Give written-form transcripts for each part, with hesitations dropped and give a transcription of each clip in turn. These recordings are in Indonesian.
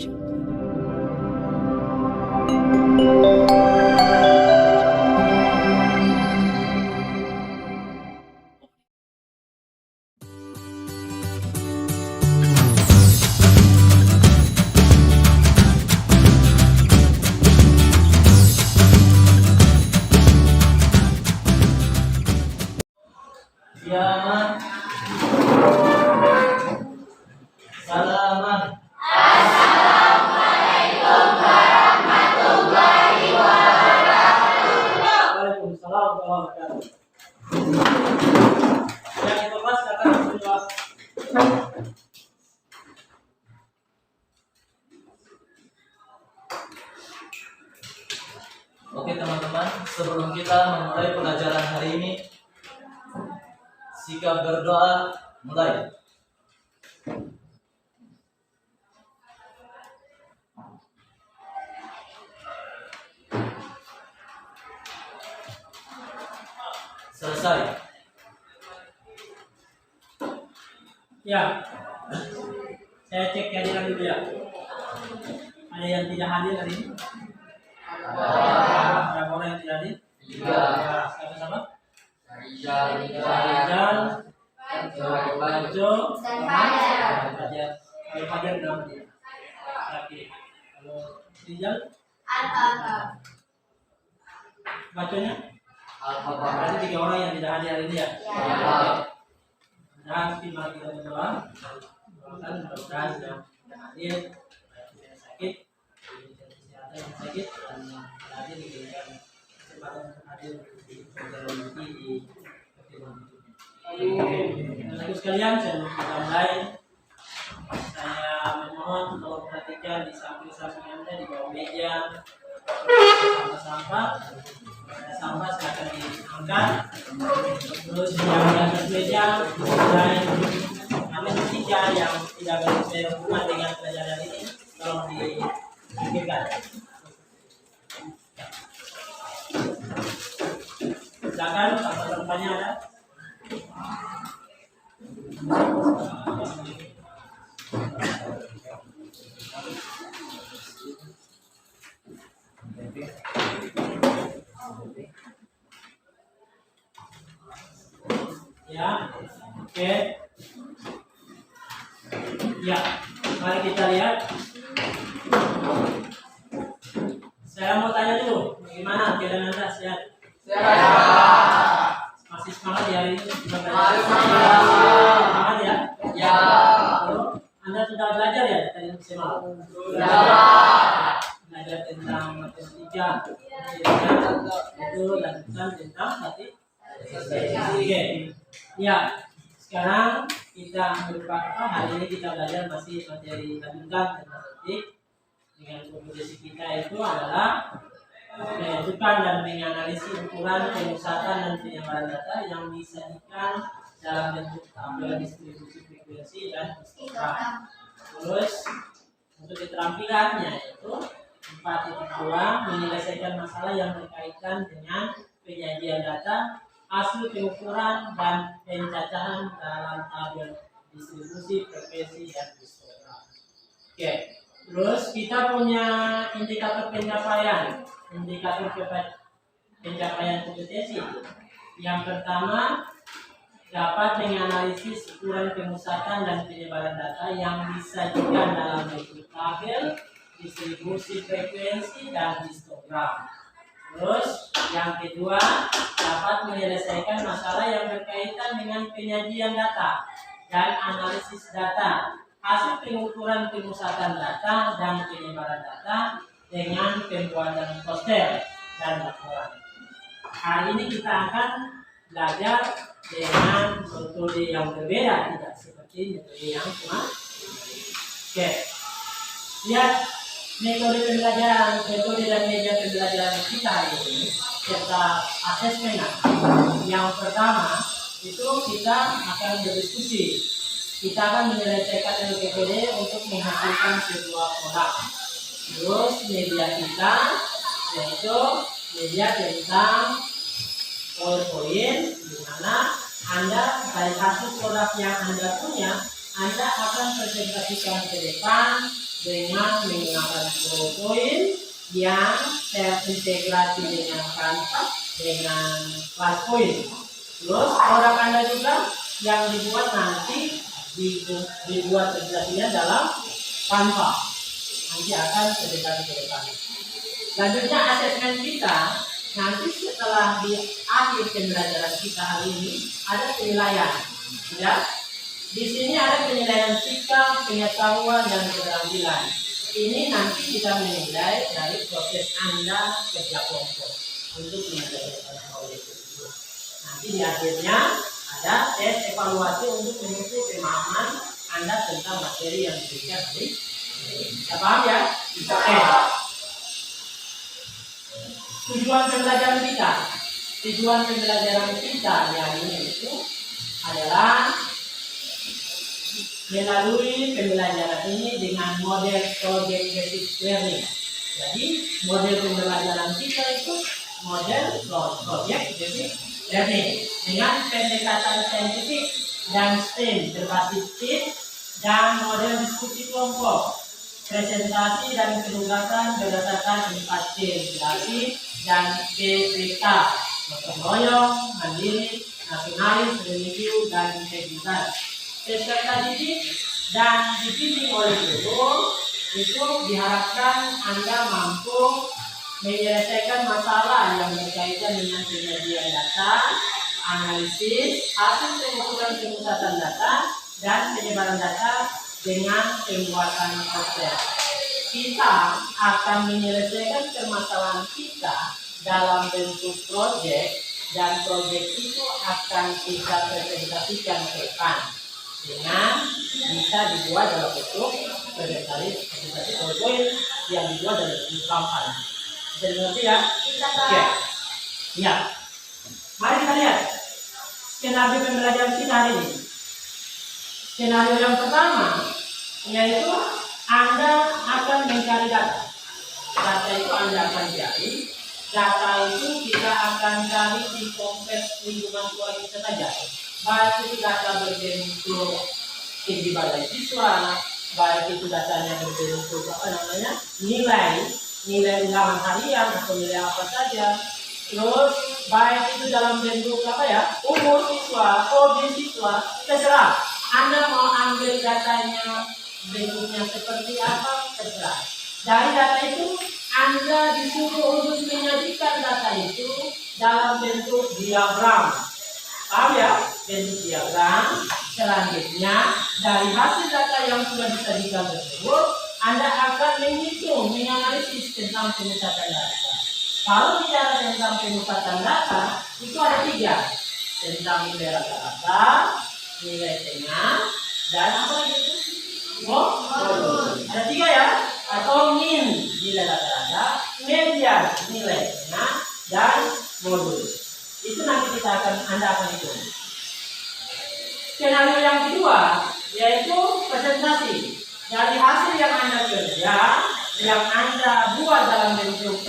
Kiamat, salaman. Assalamualaikum warahmatullahi wabarakatuh. Waalaikumsalam warahmatullahi wabarakatuh. Yang dibahas kata Rasulullah. Oke teman-teman, sebelum kita memulai pelajaran hari ini, sikap berdoa mulai. Selesai. Ya, saya cek kehadiran dulu ya. Ada yang tidak hadir hari ini? Berapa orang yang tidak hadir? 3. Siapa-siapa? Rizal, Bajo, dan Fajar. Kalau Fajar berapa dia? Oke. Kalau Rizal? Baconya? Berarti 3 orang yang tidak hadir hari ini ya? Dan mari kita berdoa. Doakan mudah-mudahan yang hadir, yang sakit, kesehatan yang sakit, dan yang hadir diberikan kesempatan untuk hadir di pelajaran nanti di pertemuan berikutnya. Teman-teman sekalian, sebelum kita mulai, saya memohon tolong perhatikan di samping-samping Anda, di bawah meja, sampah-sampah. Ada sampah silakan diangkat. Terus yang di atas meja dan kami ketiga yang tidak berhubungan dengan pelajaran ini tolong dipikirkan. Silakan sampah-sampahnya ada. Ya, oke. Ya, mari kita lihat. Saya mau tanya dulu, bagaimana keadaan Anda? Sehat? Masih semangat ya hari ini? Semangat ya? Ya. Lalu, Anda sudah belajar ya tadi semalam? Sudah. Belajar tentang matematika, itu dan tentang statistik. Oke. Ya, sekarang kita merupakan hari ini kita belajar masih materi lanjutan tentang statistik. Dengan kompetensi kita itu adalah menentukan dan menganalisis ukuran, pemusatan dan penyebaran data yang disajikan dalam bentuk tabel distribusi frekuensi dan histogram. Terus untuk keterampilannya itu 4.2 menyelesaikan masalah yang berkaitan dengan penyajian data, hasil pengukuran dan pencacahan dalam tabel distribusi frekuensi dan histogram. Oke, terus kita punya indikator pencapaian kompetensi. Yang pertama, dapat menganalisis ukuran pemusatan dan penyebaran data yang disajikan dalam bentuk tabel distribusi frekuensi dan histogram. Terus yang kedua, dapat menyelesaikan masalah yang berkaitan dengan penyajian data dan analisis data, hasil pengukuran pemusatan data dan penyebaran data dengan pembuatan poster dan laporan. Hari ini kita akan belajar dengan metode yang berbeda, tidak seperti metode yang cuma. Oke, lihat metode pembelajaran, metode dan media pembelajaran kita hari ini serta asesmen. Yang pertama itu kita akan berdiskusi. Kita akan menyelesaikan LPPD untuk menghasilkan sebuah produk. Terus media kita yaitu media tentang PowerPoint, di mana Anda dari hasil produk yang Anda punya, Anda akan presentasikan ke depan dengan menggunakan PowerPoint yang terintegrasi dengan Canva dengan PowerPoint. Terus produk Anda juga yang dibuat nanti dibuat presentasinya dalam Canva. Nanti akan terdekat ke depan. Selanjutnya asesmen kita. Nanti setelah di akhir pembelajaran kita hari ini ada penilaian, ya. Di sini ada penilaian sikap, pengetahuan dan keterampilan. Ini nanti kita menilai dari proses Anda kerja kelompok untuk mengerjakan hal tersebut. Nanti di akhirnya ada tes evaluasi untuk mengukur pemahaman Anda tentang materi yang diberikan tadi. Bisa paham ya? Oke. Tujuan pembelajaran kita yang ini itu adalah melalui pembelajaran ini dengan model project based learning. Jadi model pembelajaran kita itu model project based learning dengan pendekatan saintifik dan STEM berbasis tim dan model diskusi kelompok, presentasi dan penugasan berdasarkan 4 C, kreatif dan PPK, gotong royong, mandiri, nasionalis, review dan integritas. Peserta didik dan dibimbing oleh guru itu diharapkan Anda mampu menyelesaikan masalah yang berkaitan dengan penyajian data, analisis, hasil pengukuran pemusatan data, dan penyebaran data dengan pembuatan proses. Kita akan menyelesaikan permasalahan kita dalam bentuk proyek dan proyek itu akan kita presentasikan ke depan dengan bisa dibuat dalam bentuk presentasi PowerPoint yang dibuat dalam bentuk kampanye. Bisa dimengerti ya? Oke. Ya. Mari kita lihat skenario pembelajaran kita hari ini. Skenario yang pertama yaitu Anda akan mencari data. Data itu Anda akan cari. Data itu kita akan cari di kompleks lingkungan sekolah kita saja. Baik itu data berbentuk tinggi balai siswa, baik itu datanya berbentuk nilai ulangan harian atau nilai apa saja. Terus baik itu dalam bentuk umur siswa, hobi siswa, terserah. Anda mau ambil datanya bentuknya seperti apa, terserah. Dari data itu Anda disuruh untuk menyajikan data itu dalam bentuk diagram. Paham ya? Bentuk diagram. Selanjutnya dari hasil data yang sudah disajikan tersebut, Anda akan menghitung, menganalisis tentang pemusatan data. Kalau bicara tentang pemusatan data, itu ada 3. Tentang nilai rata-rata, nilai tengah, dan apa lagi itu? Ada 3 ya? Atau min, nilai rata-rata, median, nilai tengah, dan modul. Itu nanti Anda akan hitung. Skenario yang kedua yaitu presentasi. Dari hasil yang Anda kerja, yang Anda buat dalam bentuk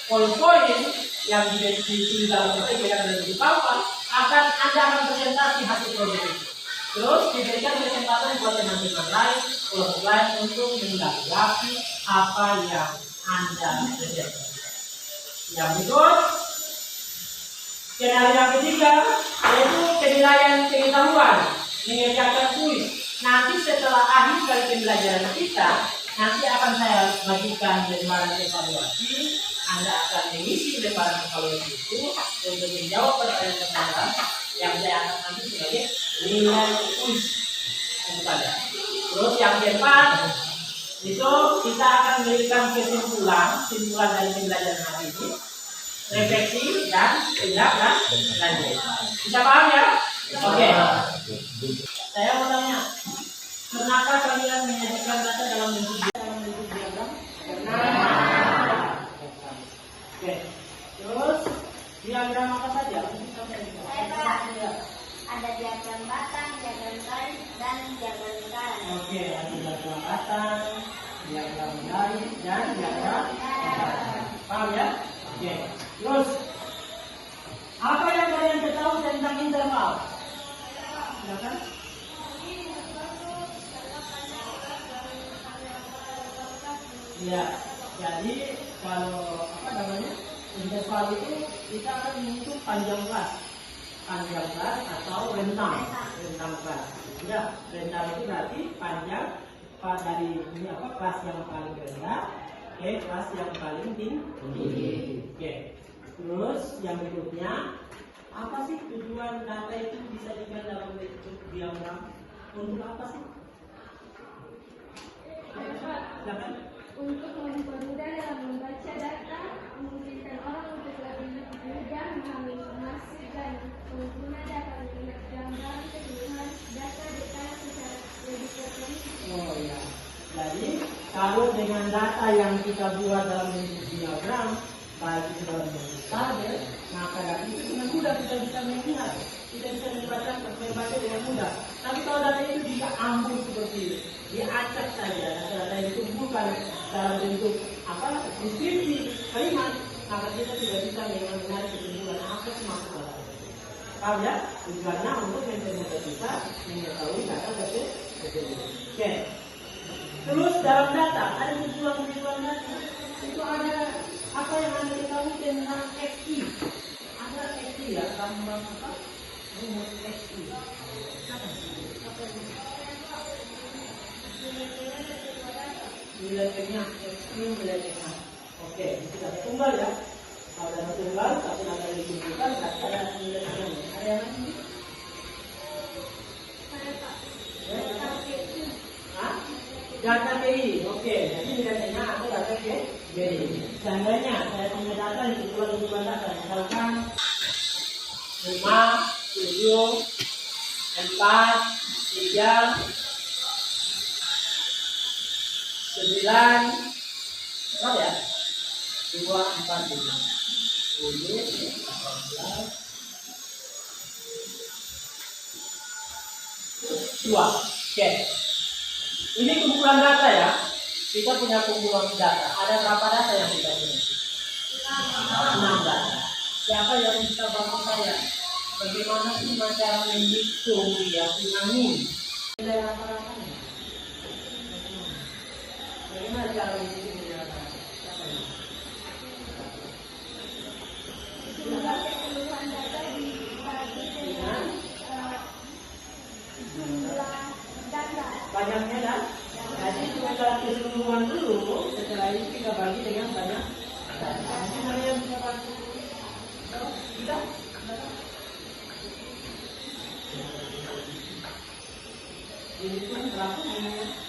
PowerPoint yang ditulis dalam bentuk yang ada di bawah, Anda akan presentasi hasil proyek itu. Terus diberikan kesempatan buat teman-teman lain, kelompok lain untuk menanggapi apa yang Anda presentasikan. Yang berikut, skenario yang ketiga yaitu penilaian pengetahuan, mengerjakan kuis. Nanti setelah akhir dari pembelajaran kita, nanti akan saya bagikan lembaran evaluasi. Anda akan mengisi lembaran evaluasi itu untuk menjawab pertanyaan-pertanyaan yang saya akan nanti sebagai nilai kuis untuk Anda. Terus yang keempat itu kita akan memberikan kesimpulan dari pembelajaran hari ini, refleksi dan tindak lanjut. Bisa paham ya? Oke. Saya mau tanya, pernahkah kalian menyajikan data dalam bentuk diagram? Pernah. Oke. Terus diagram apa saja? Ada diagram batang, diagram garis, dan diagram lingkaran. Oke, ada diagram batang, diagram garis, dan diagram lingkaran. Paham ya? Oke. Terus apa yang kalian ketahui tentang interval? Silakan. Ya, jadi kalau apa namanya interval itu kita akan menghitung panjang kelas atau rentang kelas. Ya, rentang itu berarti panjang dari ini apa kelas yang paling rendah ke kelas yang paling tinggi. Oke. Terus yang berikutnya, apa sih tujuan data itu disajikan dalam bentuk diagram? Untuk apa sih? Silakan. Untuk mempermudah dalam membaca data, memungkinkan orang untuk lebih mudah memahami informasi dan pengguna dapat melihat gambaran keseluruhan data secara lebih terperinci. Oh ya. Jadi kalau dengan data yang kita buat dalam bentuk diagram, baik itu dalam bentuk tabel, maka dari itu dengan mudah kita bisa melihat, kita bisa membaca dengan mudah. Tapi kalau data itu jika ambil seperti ini, diacak saja, data itu bukan dalam bentuk apa deskripsi kalimat, maka kita tidak bisa menarik kesimpulan apa sih maksud data itu. Paham ya? Tujuannya untuk mempermudah kita mengetahui data tersebut. Oke. Terus dalam data ada tujuan data. Itu ada apa yang Anda ketahui tentang XI? Ada XI ya, tambang apa? Rumus XI. Nilai T-nya, XI nilai T-nya. Oke, itu ada tunggal ya. Kalau ada tunggal, tapi ada yang dikumpulkan, ada nilai T-nya. Ada yang lain? Data KI, oke. Jadi nilainya aku data KI. Seandainya saya punya data di kumpulan data, misalkan 5, 7, 4, 3, 9, berapa ya? 2, 4, 5, 10, 18, 2. Oke. Ini kumpulan data ya. Kita punya kumpulan data. Ada berapa data yang kita punya? 6 data. Siapa yang bisa bantu saya? Bagaimana sih cara menghitung dia punya min? Nilai rata-ratanya. Bagaimana cara menghitung nilai rata-rata? Siapa yang? Keseluruhan data dibagi dengan jumlah data. Banyaknya dah. Jadi kita keseluruhan dulu. Setelah itu kita bagi dengan banyak data. Mana yang bisa bantu? Kita? Ini pun berapa ini?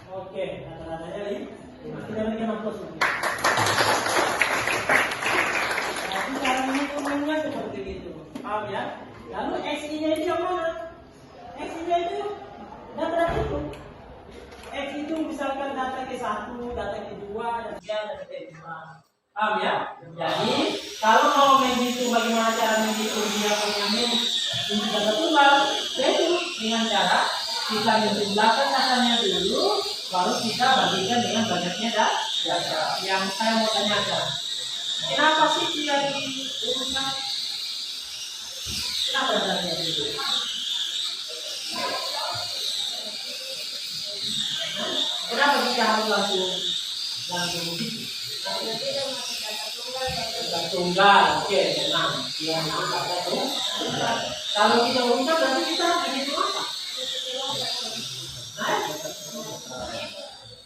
Oke, rata-ratanya ini kita berikan aplaus. Jadi cara menghitungnya seperti itu, paham ya? Lalu XI-nya itu yang mana? XI-nya itu data itu. X itu misalkan data ke-1, data ke-2, data ke-3, data ke-5. Paham ya? Jadi kalau mau menghitung bagaimana cara menghitung dia punya min untuk data tunggal, yaitu dengan cara kita menjumlahkan datanya dulu, baru kita bagikan dengan banyaknya data. Yang saya mau tanyakan, kenapa sih dia diurutkan? Kenapa datanya dulu? Kenapa kita harus langsung begitu? Data tunggal, oke, tenang. Yang itu data tunggal. Kalau kita urutkan berarti kita menghitung apa?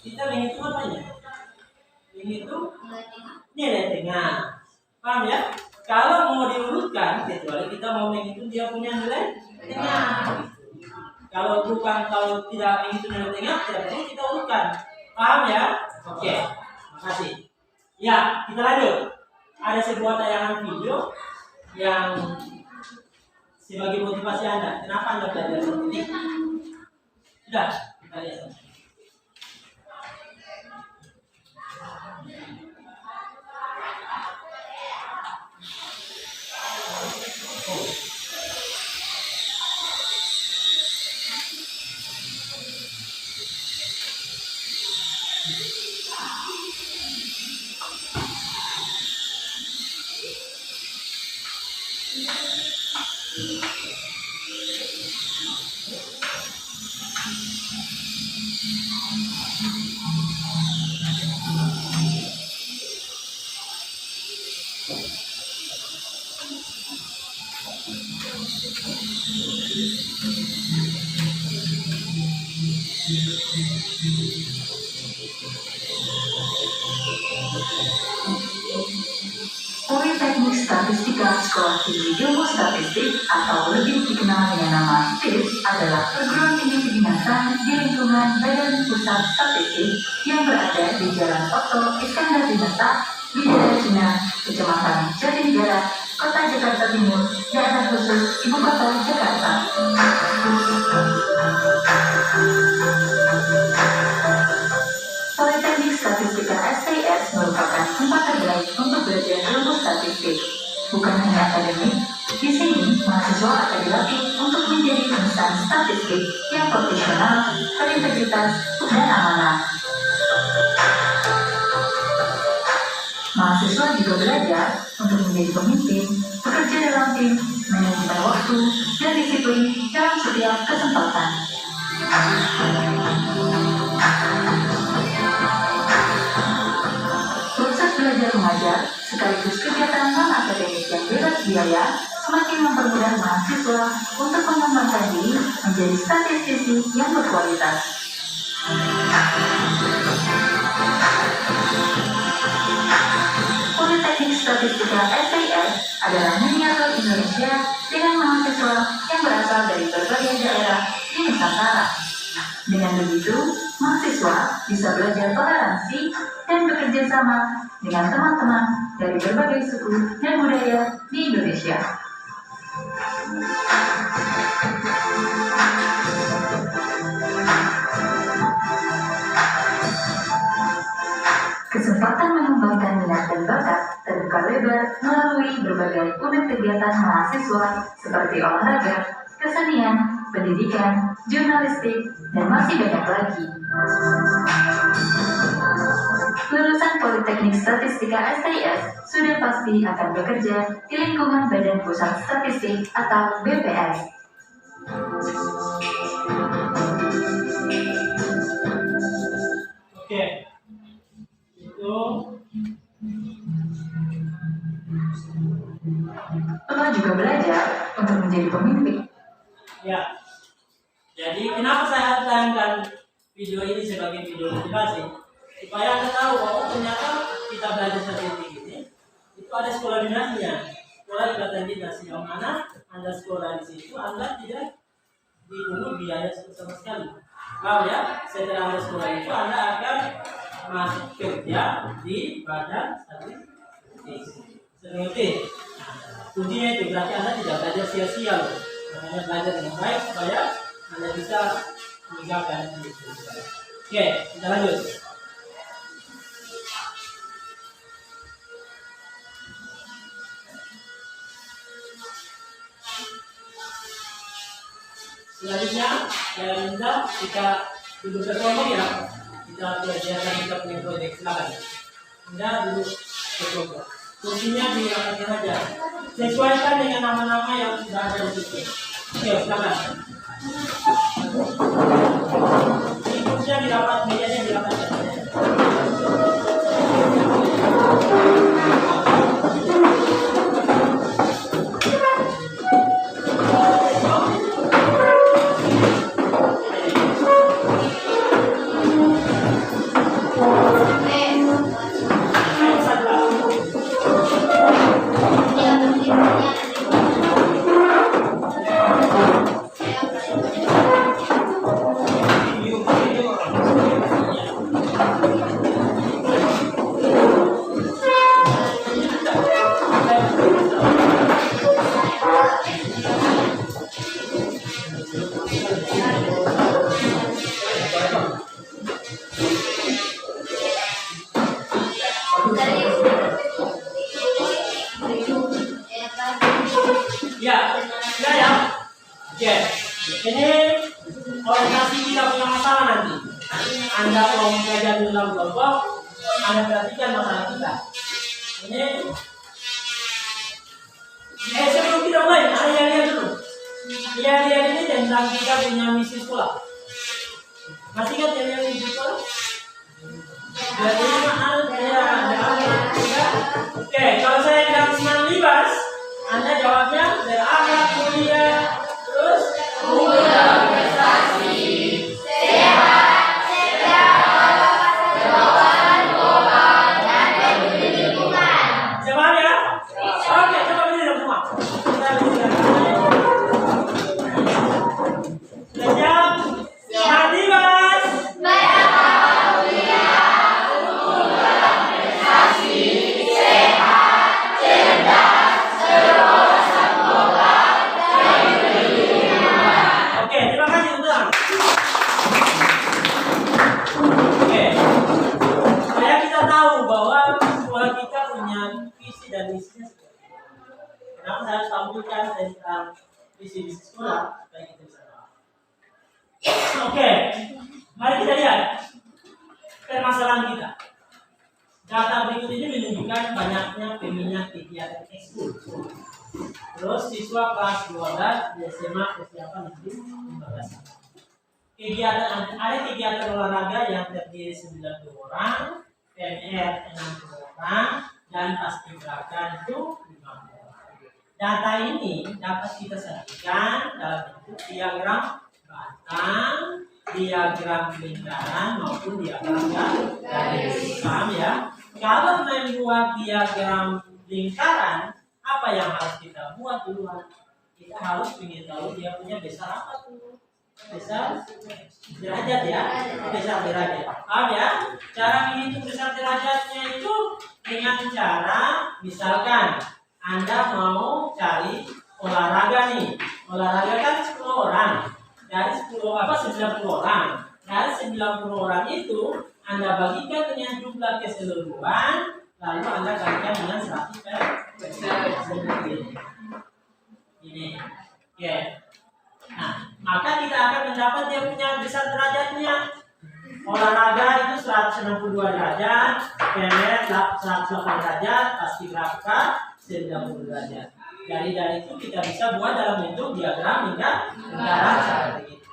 Kita menghitung apanya? Menghitung nilai tengah. Paham ya? Kalau mau diurutkan, kecuali kita mau menghitung dia punya nilai tengah. Kalau tidak menghitung nilai tengah, tidak perlu kita urutkan. Paham ya? Oke, makasih. Ya, kita lanjut. Ada sebuah tayangan video yang sebagai motivasi Anda. Kenapa Anda belajar seperti ini? Sudah, kita lihat sama. Politeknik Statistika Sekolah Tinggi Ilmu Statistik atau lebih dikenal dengan nama STIS adalah perguruan tinggi kedinasan di lingkungan Badan Pusat Statistik yang berada di Jalan Otto Iskandar Dinata di daerah Cina, Kecamatan Jatinegara, Kota Jakarta Timur, daerah khusus Ibu Kota Jakarta. Politeknik Statistika STS merupakan tempat terbaik untuk belajar ilmu statistik. Bukan hanya akademik, di sini mahasiswa akan dilatih untuk menjadi insan statistik yang profesional, berintegritas, dan amanah. Mahasiswa juga belajar untuk menjadi pemimpin, bekerja dalam tim, manajemen waktu, dan disiplin dalam setiap kesempatan. Proses belajar mengajar sekaligus kegiatan non-akademik yang bebas biaya semakin mempermudah mahasiswa untuk mengembangkan diri menjadi statistisi yang berkualitas. Politeknik Statistika STS adalah miniatur Indonesia dengan mahasiswa yang berasal dari berbagai daerah di Nusantara. Dengan begitu, mahasiswa bisa belajar toleransi dan bekerja sama dengan teman-teman dari berbagai suku dan budaya di Indonesia. Kesempatan mengembangkan minat dan bakat terbuka lebar melalui berbagai unit kegiatan mahasiswa seperti olahraga, kesenian, pendidikan, jurnalistik, dan masih banyak lagi. Lulusan Politeknik Statistika STS sudah pasti akan bekerja di lingkungan Badan Pusat Statistik atau BPS. Oke, itu Lo juga belajar untuk menjadi pemimpin. ya. Jadi kenapa saya tayangkan video ini sebagai video motivasi? Supaya Anda tahu bahwa ternyata kita belajar statistik ini itu ada sekolah dinasnya, sekolah ikatan dinas yang mana Anda sekolah di situ Anda tidak dipungut biaya sama sekali. Kalau ya setelah Anda sekolah itu Anda akan masuk kerja di badan statistik. Seperti kuncinya itu berarti Anda tidak belajar sia-sia loh. Makanya belajar dengan baik supaya Anda bisa meninggalkan itu. Oke, kita lanjut. Selanjutnya, saya minta kita duduk berkelompok ya. Kita biasakan kita punya proyek, silakan. Anda duduk berkelompok. Kursinya dirapatkan aja. Sesuaikan dengan nama-nama yang sudah ada di situ. Oke, silakan. Ini kursinya dirapat, mejanya dirapatkan. Oke, ini orientasi kita punya masalah nanti. Anda kalau belajar di dalam kelompok, Anda perhatikan masalah kita. Ini, sebelum kita mulai, ada yang lihat dulu. Lihat ini tentang kita punya misi sekolah. Masih ingat yang misi sekolah? Jadi Oke, kalau saya bilang senang libas, Anda jawabnya beranak kuliah terus prestasi sehat dan lingkungan. Coba ya. Oke, coba berdiri semua. Kita berdiri. Sudah siap? Senang libas. Kenapa saya harus tampilkan tentang visi-visi sekolah supaya kita bisa tahu. Oke, mari kita lihat permasalahan kita. Data berikut ini menunjukkan banyaknya peminat kegiatan ekskul. Terus siswa kelas 12 di SMA persiapan negeri 15. Ada kegiatan olahraga yang terdiri 90 orang, PNR 60 orang, dan paskibraka itu 50 orang. Data ini dapat kita sajikan dalam bentuk diagram batang, diagram lingkaran maupun diagram garis. Paham ya? Kalau membuat diagram lingkaran, apa yang harus kita buat duluan? Kita harus ingin tahu dia punya besar apa tuh? Besar derajat ya, besar derajat. Paham ya? Cara menghitung besar derajatnya itu dengan cara, misalkan Anda mau cari olahraga nih. Olahraga kan 10 orang. Dari 90 orang. Dari 90 orang itu Anda bagikan dengan jumlah keseluruhan, lalu Anda kalikan dengan 100%. Ini. Oke. Nah, maka kita akan mendapat dia punya besar derajatnya. Olahraga itu 162 derajat, PNR 108 derajat, paskibraka 90 derajat. Dari itu kita bisa buat dalam bentuk diagram lingkaran seperti itu.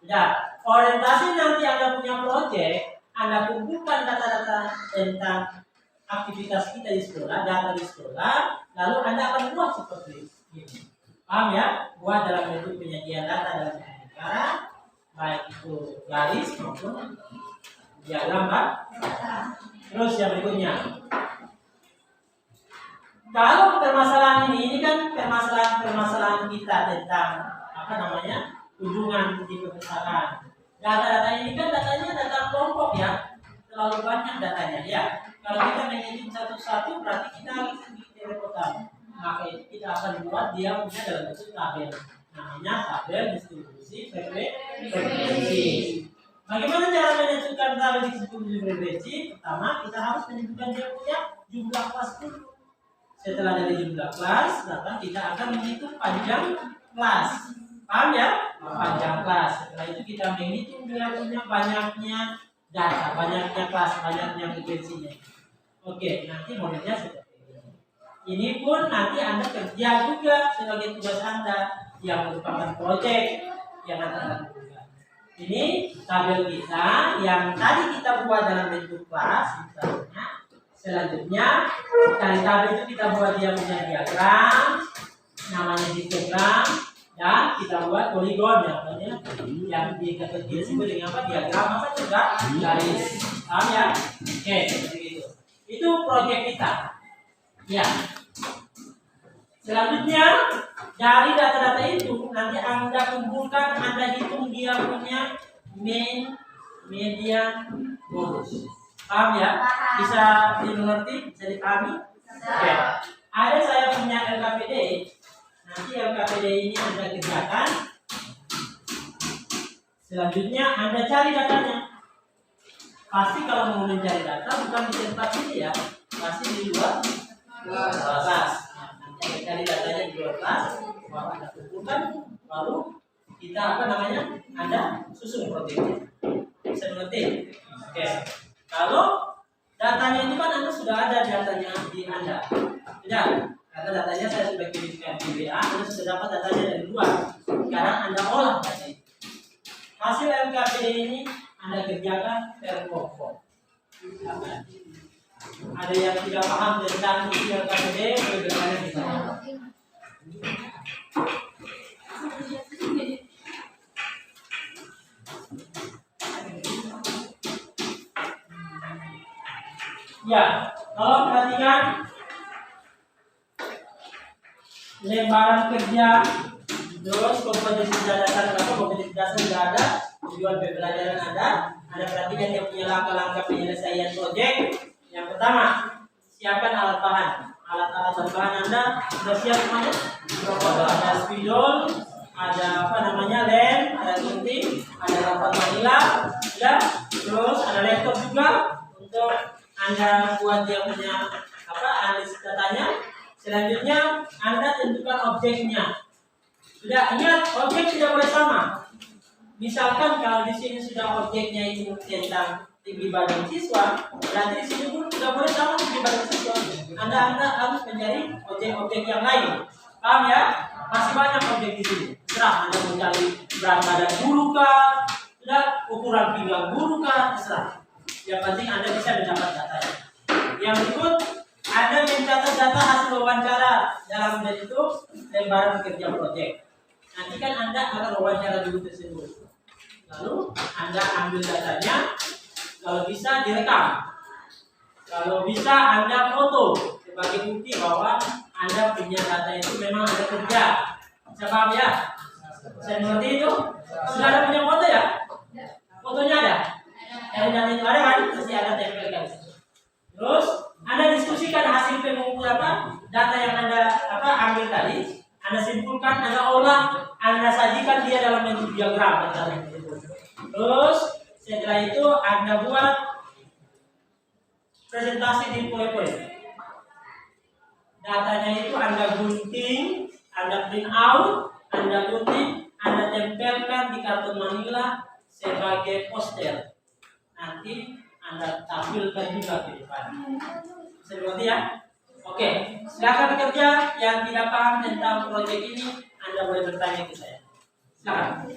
Ya, orientasi nanti Anda punya proyek, Anda kumpulkan data-data tentang aktivitas kita di sekolah, data di sekolah, lalu Anda akan buat seperti ini. Paham ya? Buat dalam bentuk penyajian data dalam lingkaran, baik itu garis maupun diagram, Pak. Terus yang berikutnya, kalau permasalahan ini kan permasalahan kita tentang hubungan di perpustakaan. Data-data ini kan datanya data kelompok ya, terlalu banyak datanya ya. Kalau kita menghitung satu-satu berarti kita harus direkodkan. Maka itu kita akan buat dia punya dalam bentuk tabel. Namanya tabel distribusi frekuensi. Bagaimana cara menentukan tabel distribusi frekuensi? Pertama, kita harus menentukan dia punya jumlah kelas dulu. Setelah dari jumlah kelas, maka kita akan menghitung panjang kelas. Paham ya? Panjang kelas. Setelah itu kita menghitung dia punya banyaknya data, banyaknya kelas, banyaknya frekuensinya. Oke, nanti modelnya seperti ini. Ini pun nanti Anda kerja juga sebagai tugas Anda yang merupakan proyek yang Anda lakukan. Ini tabel kita yang tadi kita buat dalam bentuk kelas, misalnya. Selanjutnya dari tabel itu kita buat dia punya diagram, namanya histogram, dan kita buat poligon namanya yang disebut dengan apa? Diagram apa juga garis. Paham ya? Oke, seperti itu. Itu proyek kita. Ya. Selanjutnya dari data-data itu nanti Anda kumpulkan, Anda hitung dia punya mean, median, bonus. Paham ya? Bisa dimengerti? Bisa dipahami? Oke. Ada saya punya LKPD. Nanti LKPD ini Anda kerjakan. Selanjutnya Anda cari datanya. Pasti kalau mau mencari data bukan di tempat ini ya, pasti di luar kelas. Nanti Anda cari datanya di luar kelas, baru Anda kumpulkan, baru kita Anda susun proyeknya. Bisa dimengerti? Oke. Kalau datanya itu kan Anda sudah ada datanya di Anda. Tidak? Karena datanya saya sudah kirimkan di WA, Anda sudah dapat datanya dari luar. Sekarang Anda olah data itu. Hasil LKPD ini Anda kerjakan per pokok. Ada yang tidak paham tentang isi LKPD, boleh bertanya di sana. Ya, kalau perhatikan lembaran kerja, terus komposisi dasar sudah ada, tujuan pembelajaran ada perhatikan yang punya langkah-langkah penyelesaian proyek. Yang pertama, siapkan alat bahan. Alat-alat bahan Anda sudah siap semuanya? Ada spidol, ada lem, ada gunting, ada rapor manila, ya. Terus ada laptop juga untuk Anda buat dia punya analisis datanya. Selanjutnya Anda tentukan objeknya. Sudah ingat, objek tidak boleh sama. Misalkan kalau di sini sudah objeknya itu tentang tinggi badan siswa, berarti di sini pun tidak boleh sama tinggi badan siswa. Anda harus mencari objek-objek yang lain. Paham ya? Masih banyak objek di sini. Terserah Anda mau cari berat badan guru kah, ukuran pinggang guru kah, terserah. Yang penting Anda bisa mendapat datanya. Yang berikut, Anda mencatat data hasil wawancara dalam bentuk lembaran kerja proyek. Nanti kan Anda akan wawancara dulu tersebut. Lalu Anda ambil datanya, kalau bisa direkam. Kalau bisa Anda foto sebagai bukti bahwa Anda punya data itu memang ada kerja. Bisa paham ya? Saya mengerti itu? Sudah ada punya foto ya? Fotonya ada? Dari data itu ada kan? Pasti ada tempelkan. Terus Anda diskusikan hasil pengumpulan data yang Anda ambil tadi. Anda simpulkan, Anda olah, Anda sajikan dia dalam bentuk diagram. Terus setelah itu Anda buat presentasi di PowerPoint. Datanya itu Anda gunting, Anda print out, Anda gunting, Anda tempelkan di karton manila sebagai poster. Nanti Anda tampilkan juga di depan. Bisa dimengerti ya? Oke, silakan bekerja. Yang tidak paham tentang proyek ini, Anda boleh bertanya ke saya. Silakan.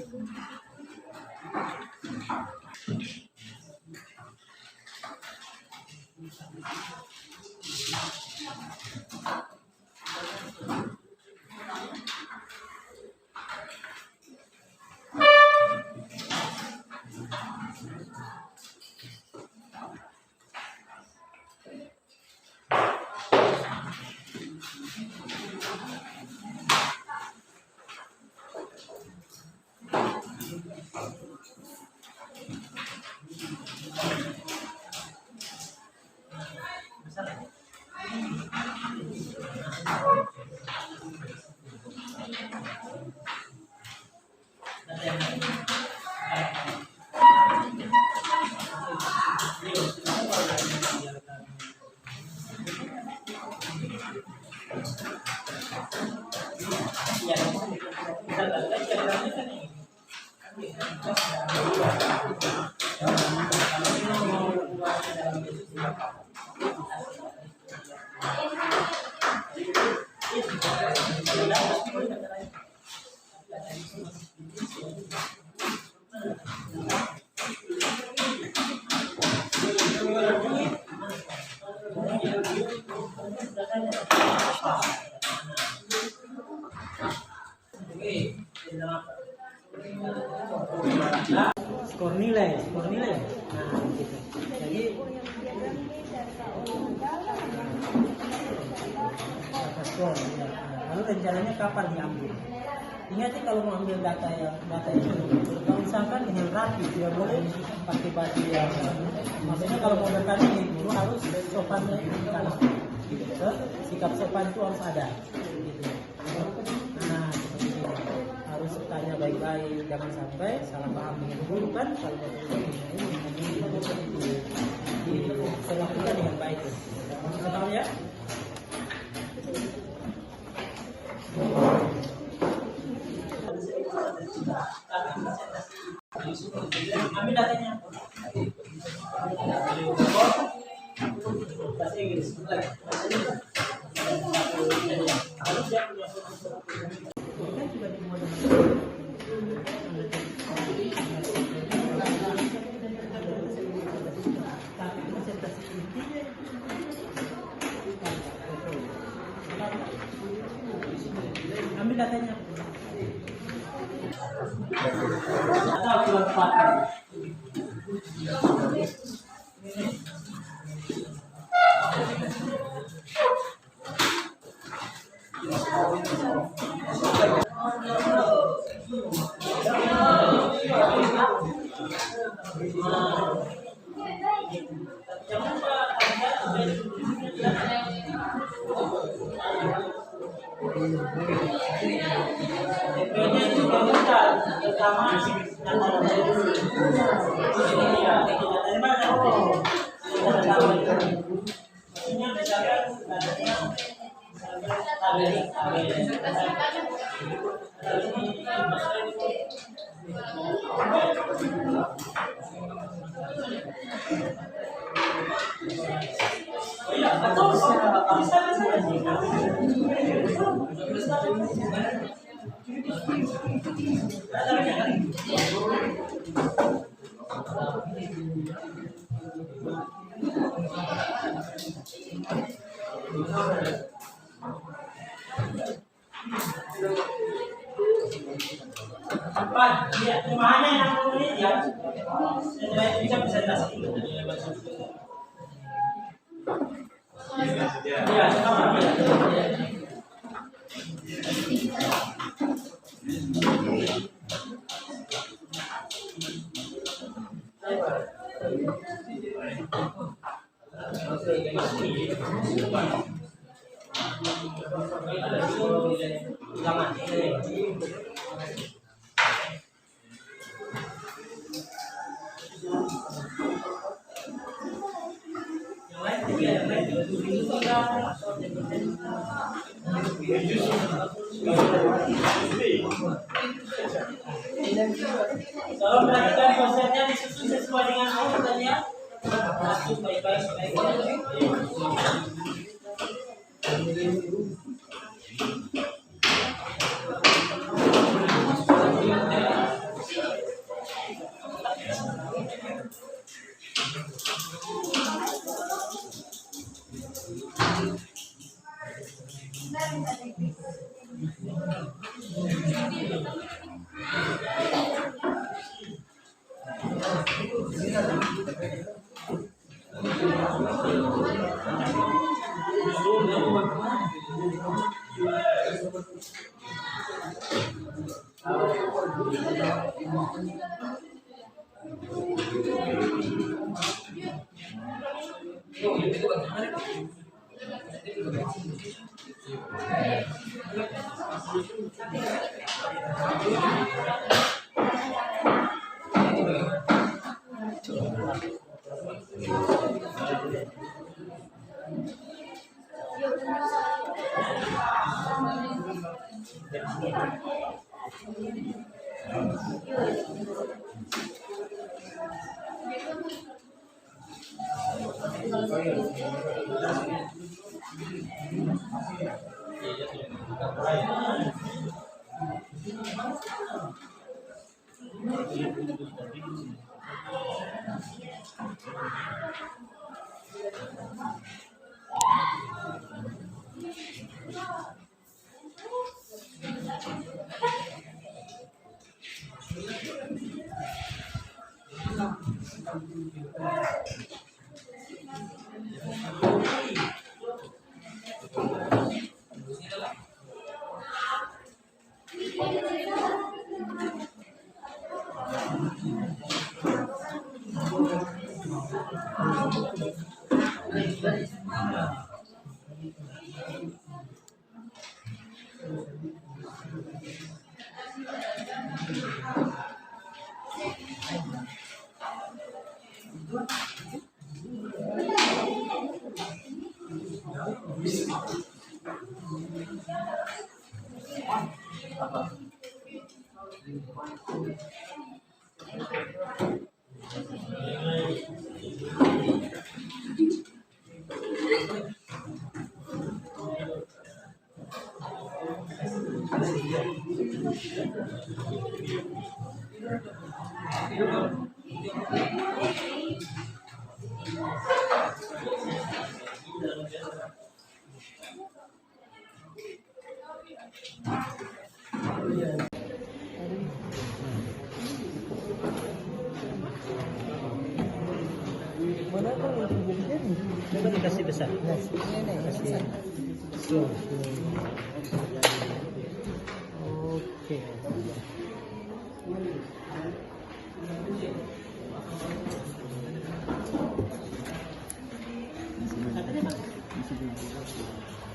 Skor nilai. Nah, gitu. Jadi skor. Lalu rencananya kapan diambil? Ingat sih kalau mau ambil data itu, kalau misalkan dengan rapi, tidak boleh pakai baju yang. Maksudnya kalau mau bertanya nih, guru harus sopan gitu. Sikap sopan itu harus ada. Gitu. Nah, seperti itu. Harus tanya baik-baik, jangan sampai salah paham dengan guru kan. Kalau itu lakukan dengan baik. Kita tahu ya. Tapi presentasi ambil datanya. Bahasa Inggris lagi. Lalu dia punya ambil datanya. Atau bulan 4. Cepat, ya, gimana yang 60 menit ya? Saya bisa presentasi. Ya, sama ya. Kalau perhatikan konsepnya disusun sesuai dengan urutannya, langsung baik-baik. Coba dikasih besar. Kasih. Oke.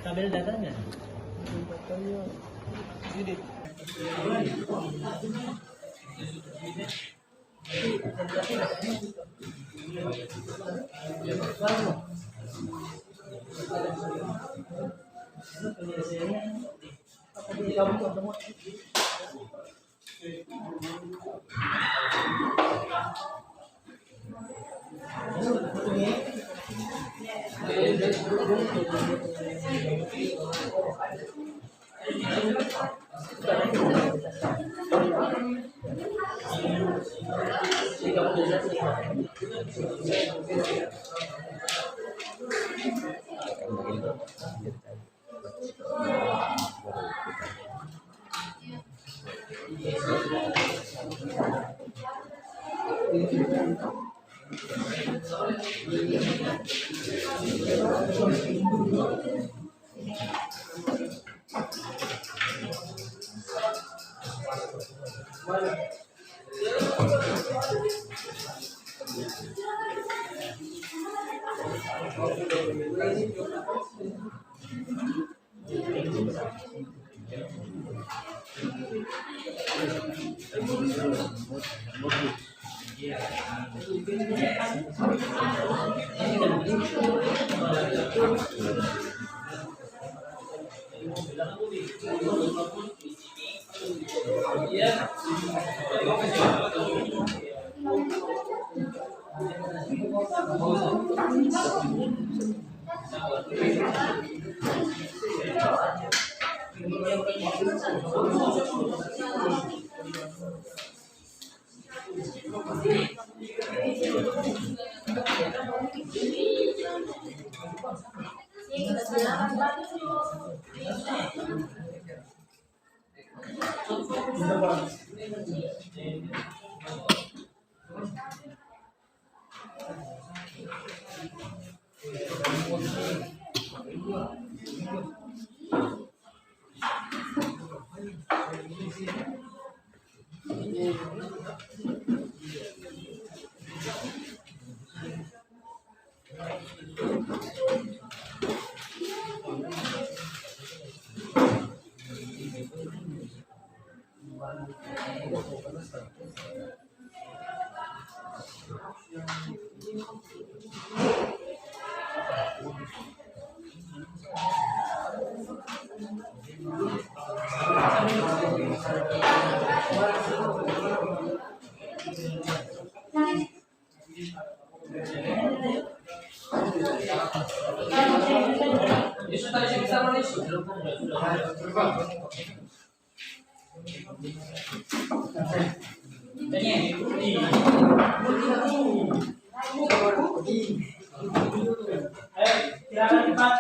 Tabel datanya. Silakan cepat.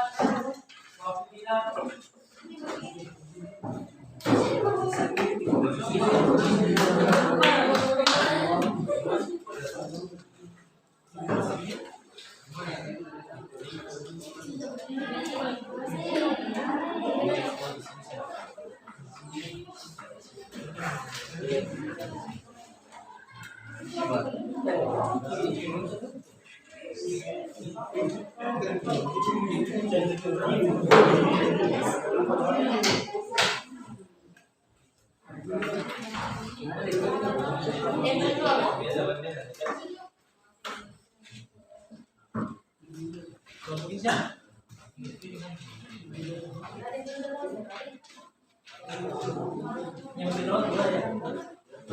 Bisa. Yang di bawah ya.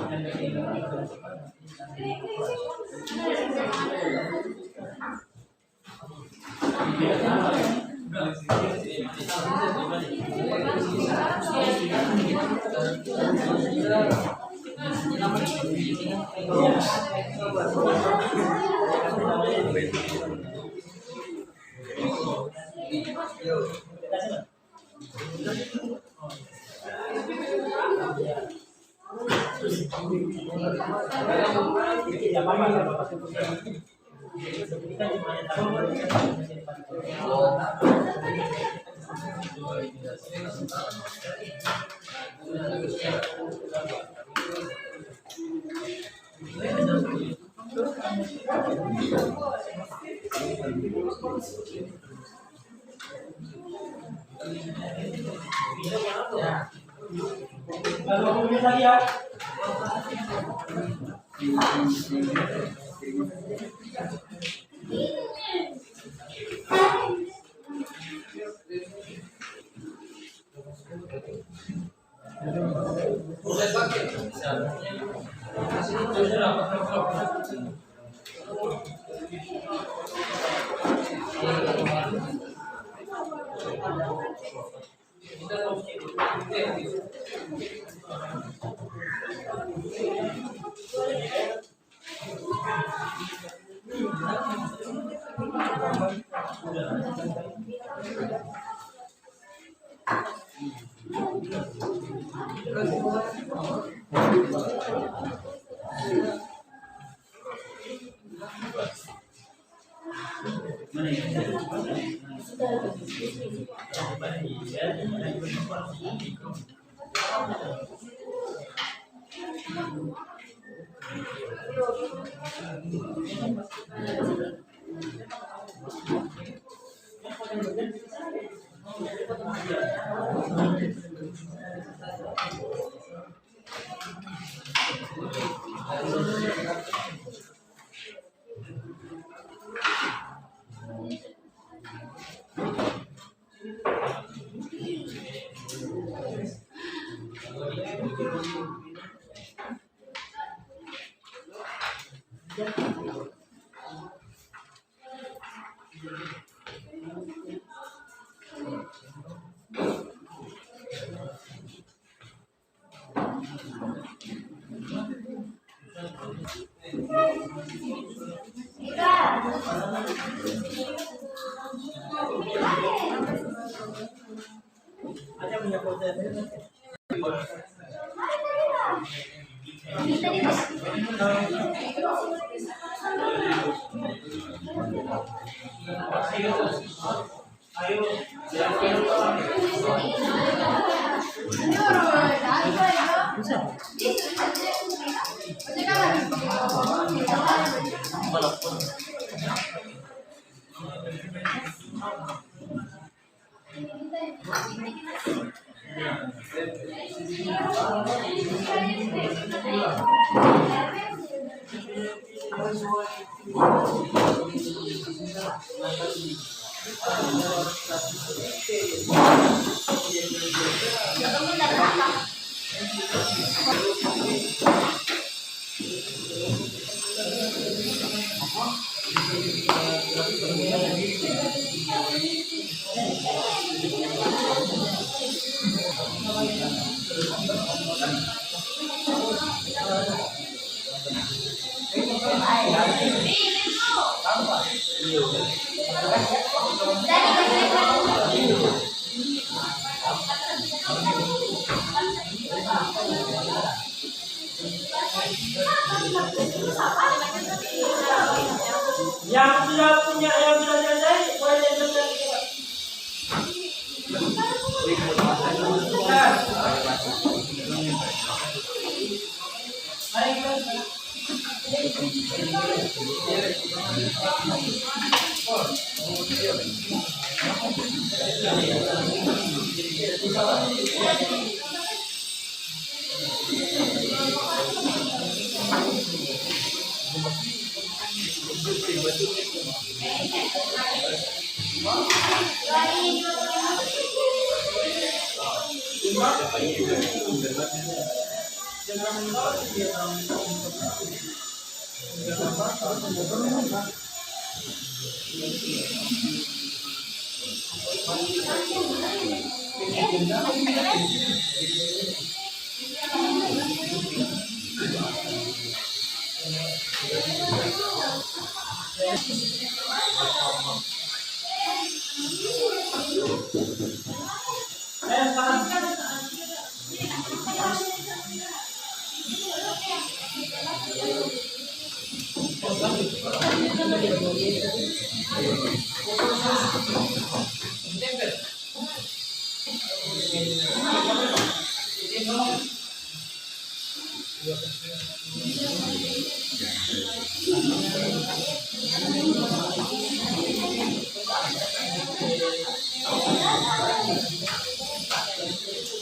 Lagi ya. Yang sudah punya, yang sudah selesai, boleh selesai. Mari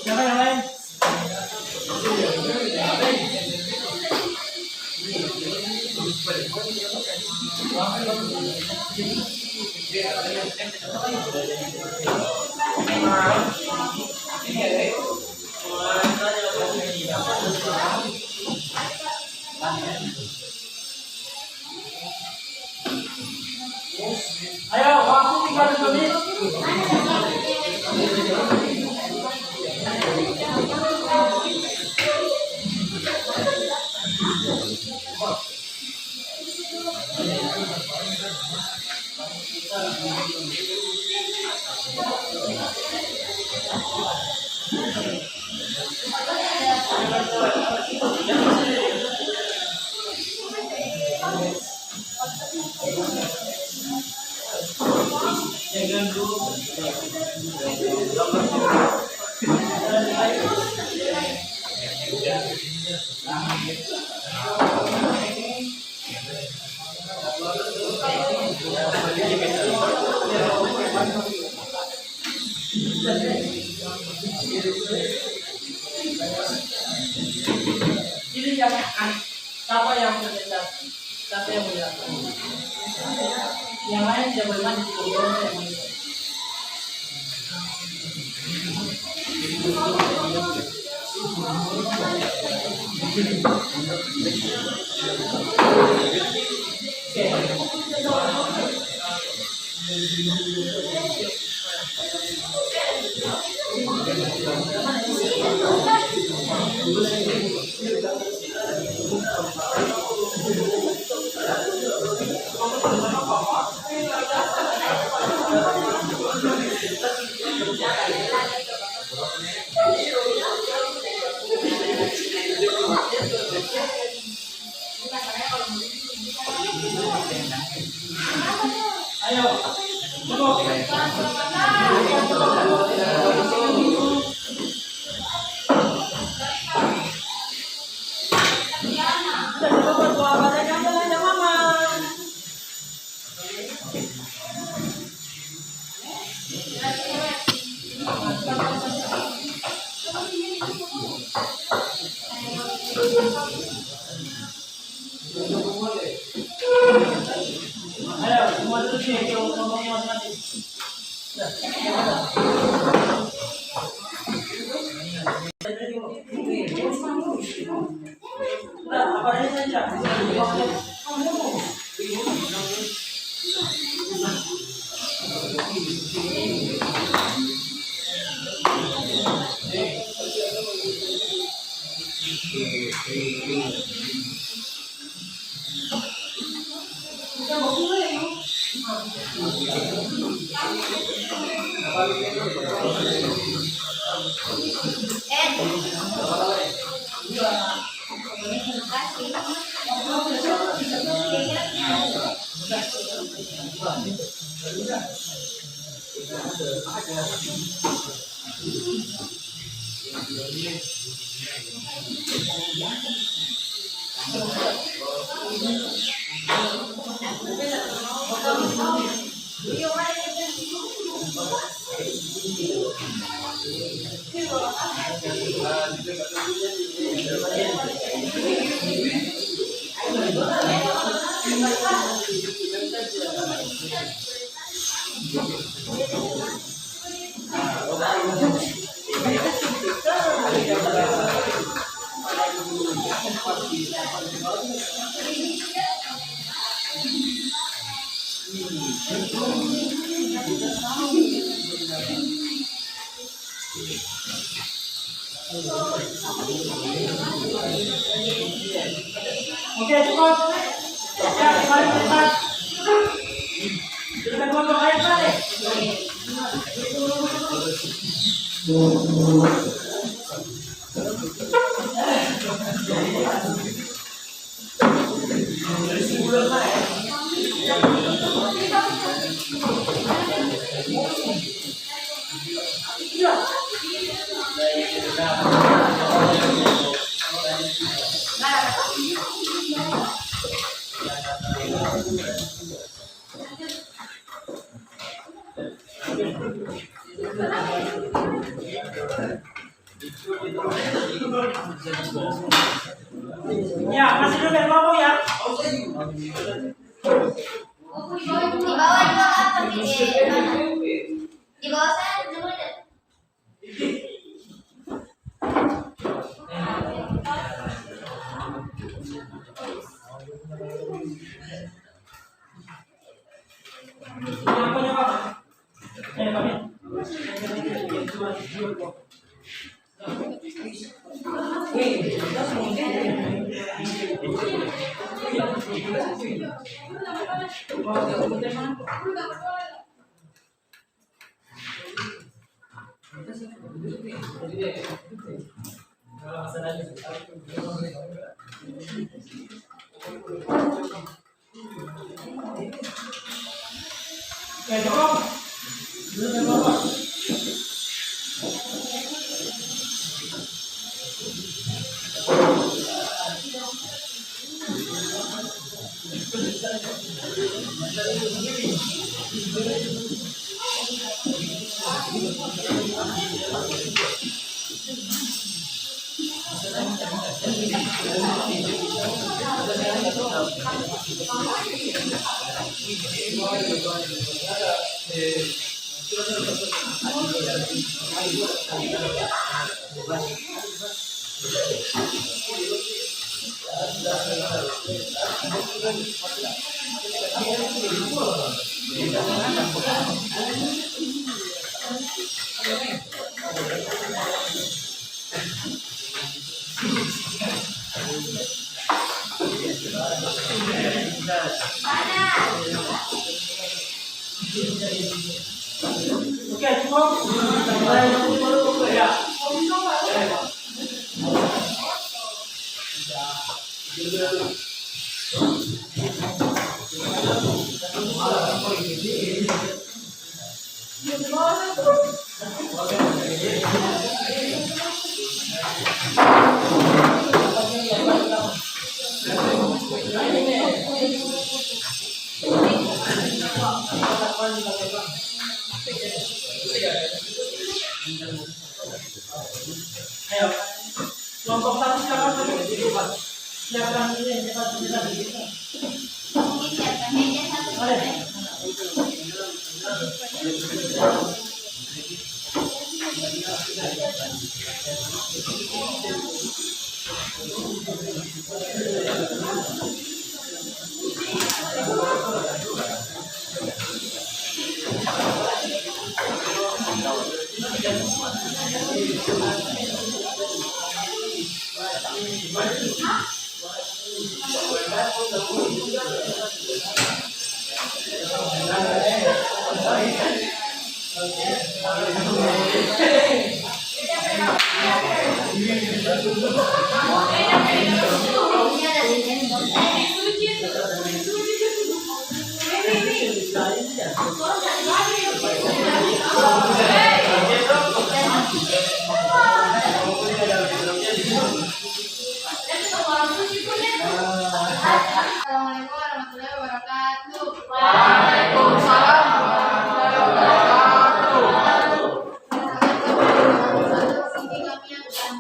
Siapa yang lain? Ayo, waktu 3 menit. Ini jangan siapa yang menyetak, siapa yang menyetak. Yang lain tidak boleh maju di bawah. Ayo, duduk. Ayo, semua duduk sini, ngomongnya masing-masing. Udah, apa ini saja? Oke, cukup. Ya, kembali cepat. Kita ngomong aja balik. Ya, masih dulu yang ngomong ya. Di bawah juga apa di bawah saya dulu ada. Yang punya apa? Kami. Ya, cukup. Dulu yang ngomong. Oke, cukup. Ya. Ayo, kelompok satu silakan berdiri. Silakan ini cepat berdiri. Siapkan meja satu. Assalamualaikum warahmatullahi wabarakatuh. Waalaikumsalam warahmatullahi wabarakatuh. Sini kami akan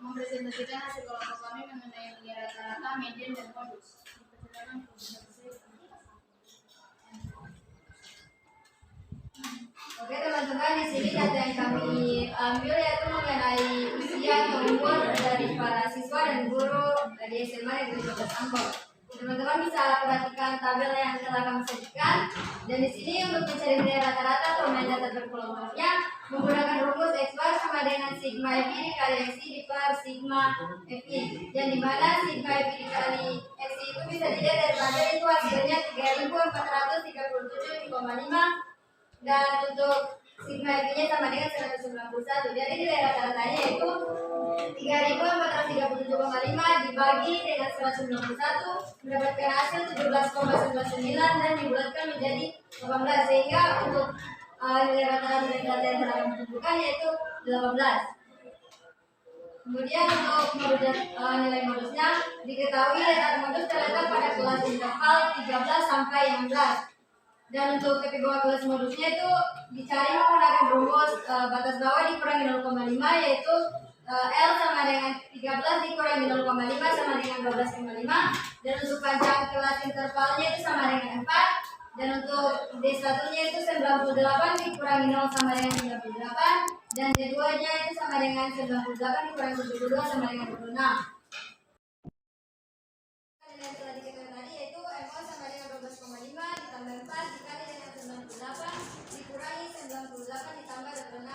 mempresentasikan hasil kelompok kami mengenai nilai rata-rata, median, dan modus. Dipersilakan untuk Oke teman-teman, di sini data yang kami ambil yaitu mengenai usia atau umur dari para siswa dan guru di SMA Negeri 12 Ambon. Teman-teman bisa perhatikan tabel yang telah kami sajikan. Dan di sini untuk mencari nilai rata-rata atau nilai data berkelompoknya menggunakan rumus X bar sama dengan sigma F dikali X per sigma F. Dan di mana sigma F dikali X itu bisa dilihat dari tabel itu hasilnya 3437,5. Dan untuk sigma F-nya sama dengan 191. Jadi nilai rata-ratanya yaitu 3437,5 dibagi dengan 191 mendapatkan hasil 17,99 dan dibulatkan menjadi 18, sehingga untuk nilai rata-rata dari data yang telah kami tentukan yaitu 18. Kemudian untuk nilai modusnya diketahui letak modus terletak pada kelas interval 13 sampai 16. Dan untuk tepi bawah kelas modusnya itu dicari menggunakan rumus batas bawah dikurangi 0,5 yaitu L sama dengan 13 dikurangi 0,5 sama dengan 12,5. Dan untuk panjang kelas intervalnya itu sama dengan 4. Dan untuk D1 nya itu 98 dikurangi 0 sama dengan 98. Dan D2 nya itu sama dengan 98 dikurangi 72 sama dengan 26. Yang telah diketahui tadi yaitu MO sama dengan 12,5 ditambah 4 dikali dengan 98 dikurangi 98 ditambah 26.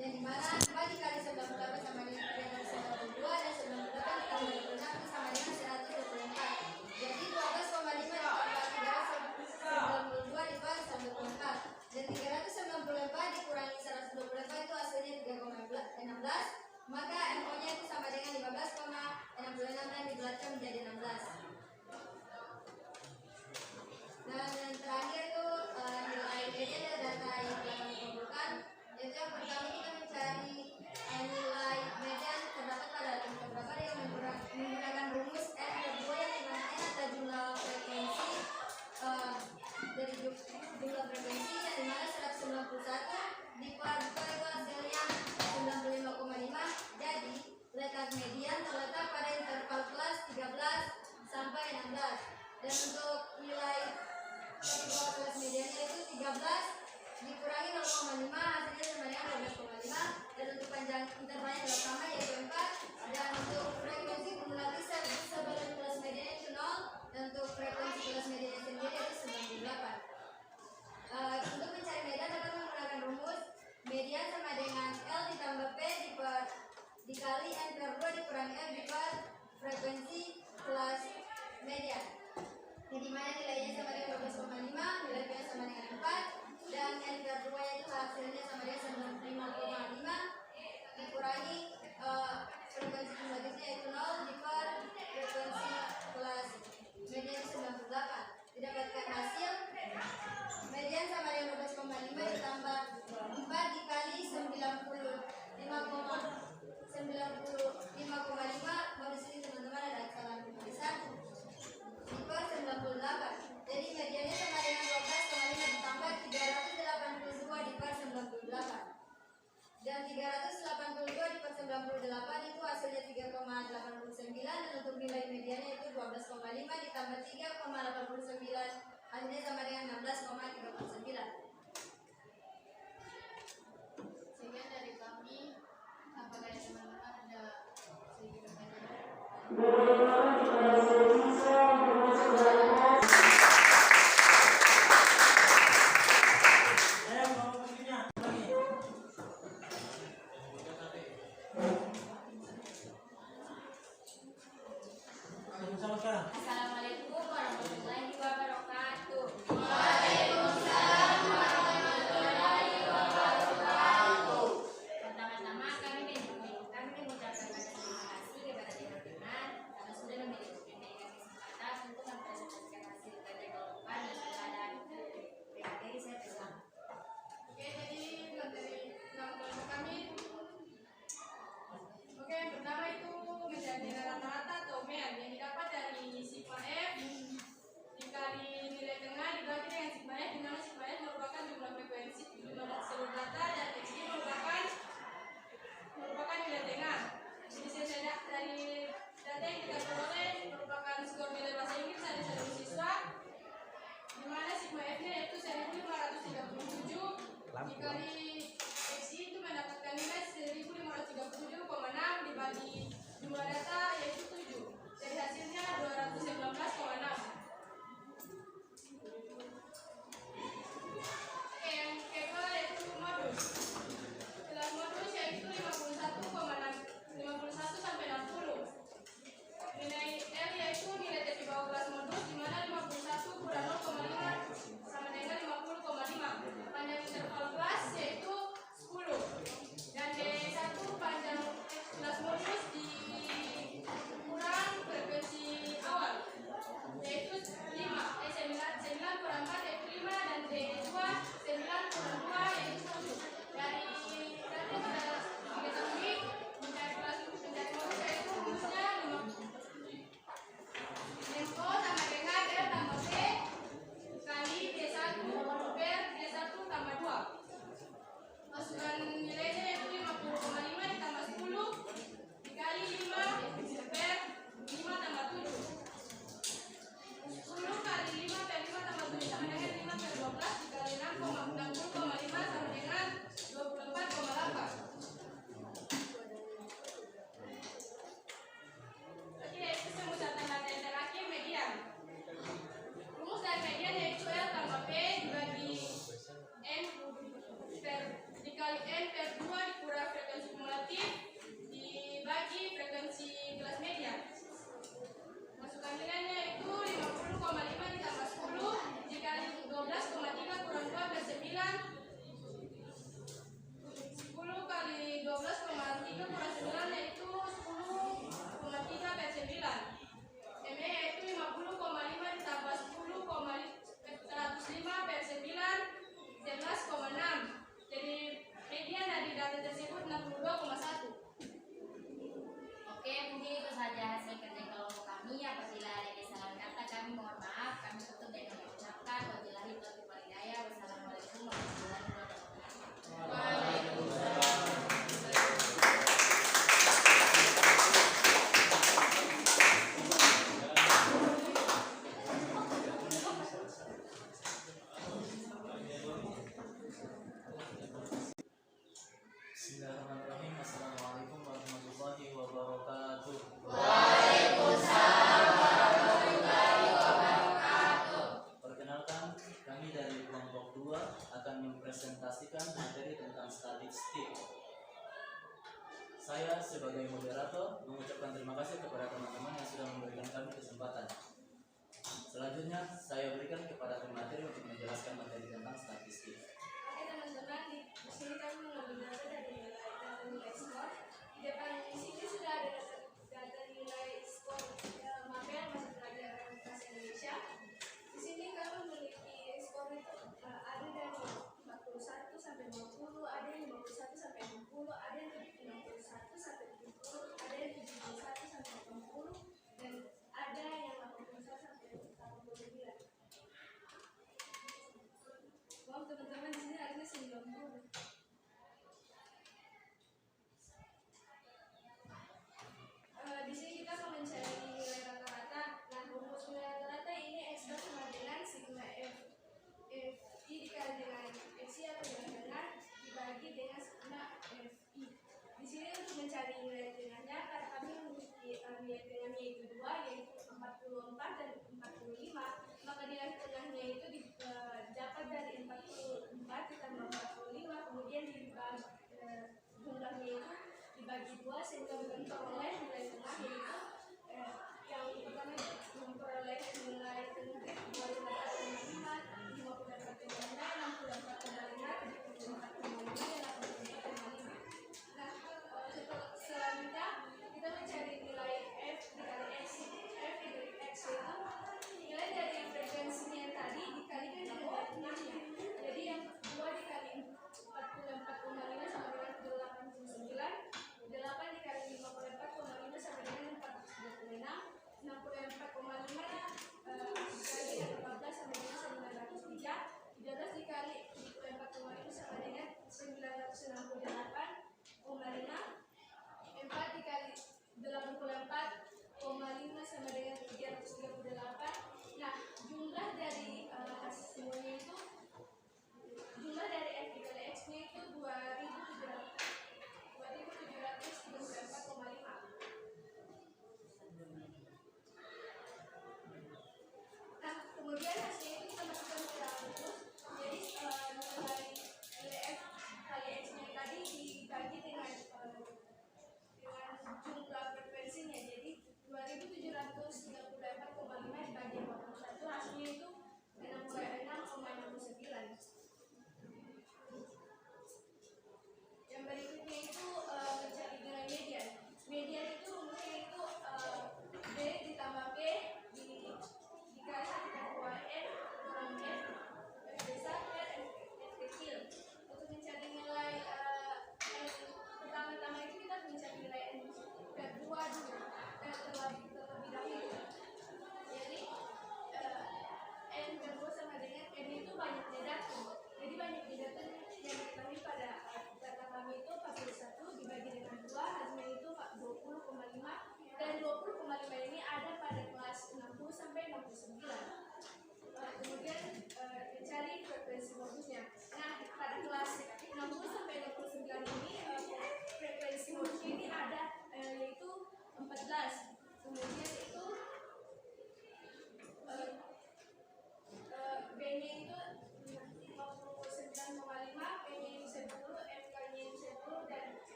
Dan dimana 4 dikali 98 sama dengan 392 dan 98 ditambah 26 itu sama dengan 124. Jadi 12,5 ditambah 392 dibagi 124. Dan 394 dikurangi 124 itu hasilnya 3,16. Maka MO nya itu sama dengan 15,66 dan dibulatkan menjadi 16. Dan yang terakhir itu nilai median data yang telah kami kumpulkan. Yaitu yang pertama kita mencari nilai median terdapat pada beberapa yang menggunakan rumus N per 2 yang dimana N adalah jumlah frekuensi dari jumlah frekuensi yang dimana 191 dikurangi itu hasilnya 95,5. Jadi letak median terletak pada interval kelas 13 sampai 16. Dan untuk nilai kelas mediannya itu 13 dikurangi 0,5 hasilnya sama dengan 12,5. Dan untuk panjang intervalnya adalah sama yaitu 4. Dan untuk frekuensi kumulatif sebelum kelas mediannya itu 0. Dan untuk frekuensi kelas mediannya sendiri itu 98. Untuk mencari median dapat menggunakan rumus median sama dengan L ditambah P dikali N per 2 dikurangi F diper frekuensi kelas median. Yang dimana nilainya sama dengan 12,5, nilai P sama dengan 4, dan N per 2 itu hasilnya sama dengan 95,5 dikurangi frekuensi kumulatifnya yaitu 0 diper frekuensi kelas median 98. Didapatkan hasil median sama dengan 12,5 ditambah 4 dikali 95,5. Modus ini teman-teman ada kesalahan penulisan diper 98. Jadi mediannya sama dengan 12,5 ditambah 382 diper 98. Dan 382 diper 98 itu hasilnya 3,89. Dan untuk nilai mediannya itu 12,5 ditambah 3,89 hasilnya sama dengan 16,39. Sekian dari kami. Apakah dari teman-teman ada sedikit pertanyaan? Assalamualaikum warahmatullahi wabarakatuh. Waalaikumsalam. Saya sebagai moderator mengucapkan terima kasih kepada teman-teman yang sudah memberikan kami kesempatan. Selanjutnya saya berikan kepada tim materi untuk menjelaskan materi tentang statistik. Oke teman-teman, di sini kami mengambil data dari nilai skor. Di depan sini sudah ada data nilai skor mapel masa pelajaran bahasa Indonesia. Di sini kami memiliki skor itu ada dari 41 sampai 50, ada yang 51 sampai 60, ada yang 61 sampai 70, ada yang 71 sampai 80, dan ada yang 81 sampai 89. Wow, teman-teman, di sini harusnya 90. Di sini kita mau mencari nilai rata-rata. Nah, rumus nilai rata-rata ini X sama dengan sigma FI dikali dengan XI atau dengan dibagi dengan sigma FI. Di sini untuk mencari nilai tengahnya, karena kami memiliki nilai tengahnya itu 2, yaitu 44 dan 45, maka nilai tengahnya itu dapat dari 44 ditambah 45, kemudian dibagi jumlahnya itu dibagi 2 sehingga memperoleh nilai tengah, yaitu yang pertama memperoleh nilai tengah 24,5, 54,5, 64,5, 74,5, dan 84,5. Nah, selanjutnya kita mencari nilai F dikali X. F dikali X itu nilai dari frekuensinya yang tadi dikalikan dengan nilai tengahnya. Jadi yang 2 dikali 44,5 sama dengan 89, 8 dikali 54,5 sama dengan 45.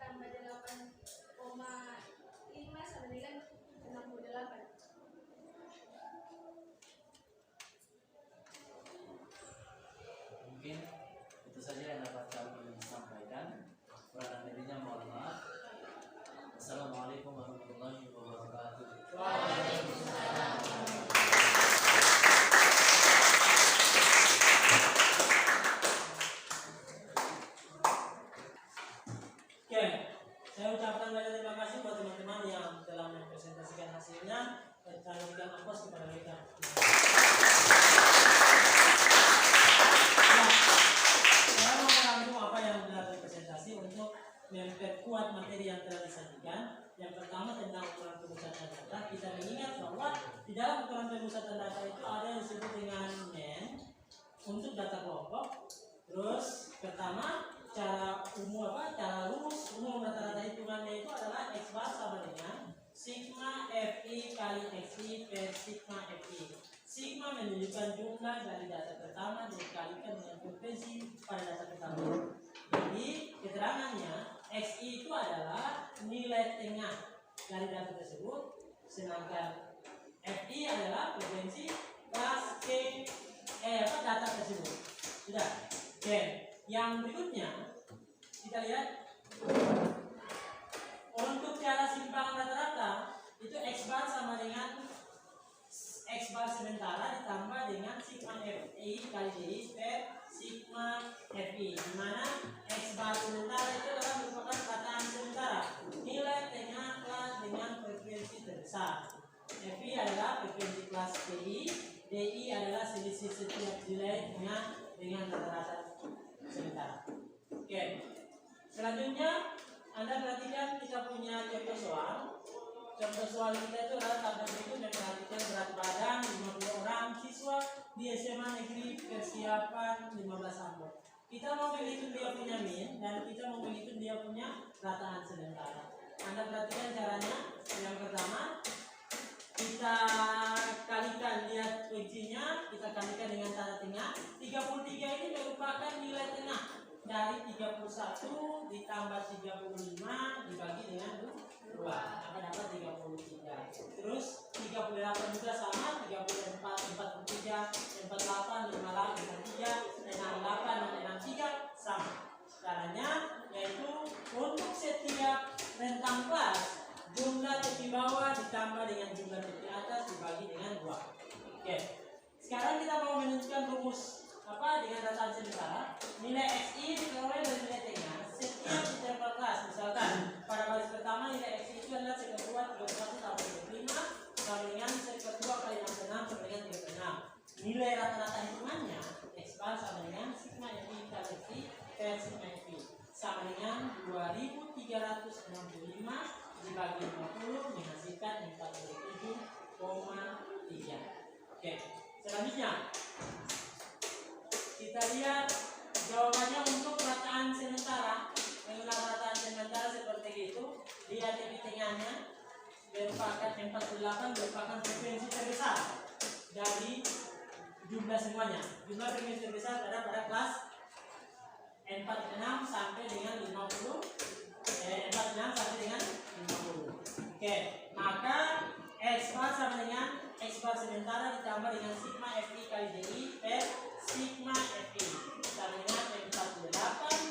ditambah 8,5 sama dengan 68. Mungkin itu saja yang dapat kami sampaikan. Kurang dan lebihnya mohon maaf. Assalamualaikum warahmatullahi wabarakatuh. Oke, saya ucapkan banyak terima kasih buat teman-teman yang telah mempresentasikan hasilnya dan telah memberikan aplaus kepada mereka. Saya mau merangkum apa yang telah terpresentasi untuk memperkuat materi yang telah disajikan. Yang pertama tentang ukuran pemusatan data. Kita mengingat bahwa di dalam ukuran pemusatan data itu ada yang disebut dengan MEN untuk data kelompok. Terus pertama cara rumus umum rata-rata hitungannya itu adalah X bar sama dengan sigma FI kali XI per sigma FI. Sigma menunjukkan jumlah dari data pertama dikalikan dengan frekuensi pada data pertama. Jadi keterangannya XI itu adalah nilai tengah dari data tersebut, sedangkan FI adalah frekuensi kelas data tersebut. Sudah. Oke, yang berikutnya kita lihat untuk cara simpangan rata-rata itu X bar sama dengan X bar sementara ditambah dengan sigma FI kali DI per sigma FI, di mana X bar sementara itu adalah merupakan rataan sementara nilai tengah kelas dengan frekuensi terbesar. FI adalah frekuensi kelas DI adalah selisih setiap nilai tengah dengan rata-rata sementara. Oke, selanjutnya Anda perhatikan kita punya contoh soal. Contoh soal kita itu adalah tabel berikut dan perhatikan berat badan 50 orang siswa di SMA Negeri Persiapan 15 Ambon. Kita mau menghitung dia punya min dan kita mau menghitung dia punya rataan sementara. Anda perhatikan caranya. Yang pertama kita kalikan, lihat kuncinya, kita kalikan dengan tanda tengah. 33 ini merupakan nilai tengah dari 31 ditambah 35 dibagi dengan 2 akan dapat 33. Terus 38 juga sama, 34, 43, 48, 58, 53, 68 dan 63 sama. Caranya yaitu untuk setiap rentang kelas jumlah tepi bawah ditambah dengan jumlah tepi atas dibagi dengan 2. Oke. Sekarang kita mau menentukan rumus dengan rataan sementara. Nilai XI diperoleh dari nilai tengah setiap interval kelas. Misalkan pada baris pertama nilai XI itu adalah sek kedua 31 tambah 25 sama dengan sek kedua kali 66 sama dengan 36. Nilai rata-rata hitungannya X bar sama dengan sigma FI kali XI per sigma FI sama dengan 2365 dibagi 50 menghasilkan 47,3. Oke, selanjutnya kita lihat jawabannya untuk rataan sementara. Menggunakan rataan sementara seperti itu, lihat di tengahnya merupakan 48 merupakan frekuensi terbesar dari jumlah semuanya. Jumlah frekuensi terbesar ada pada kelas 46 sampai dengan 50. 46 sampai dengan 50. Oke, maka X bar sama dengan X bar sementara ditambah dengan sigma FI kali DI per sigma FI sama dengan 48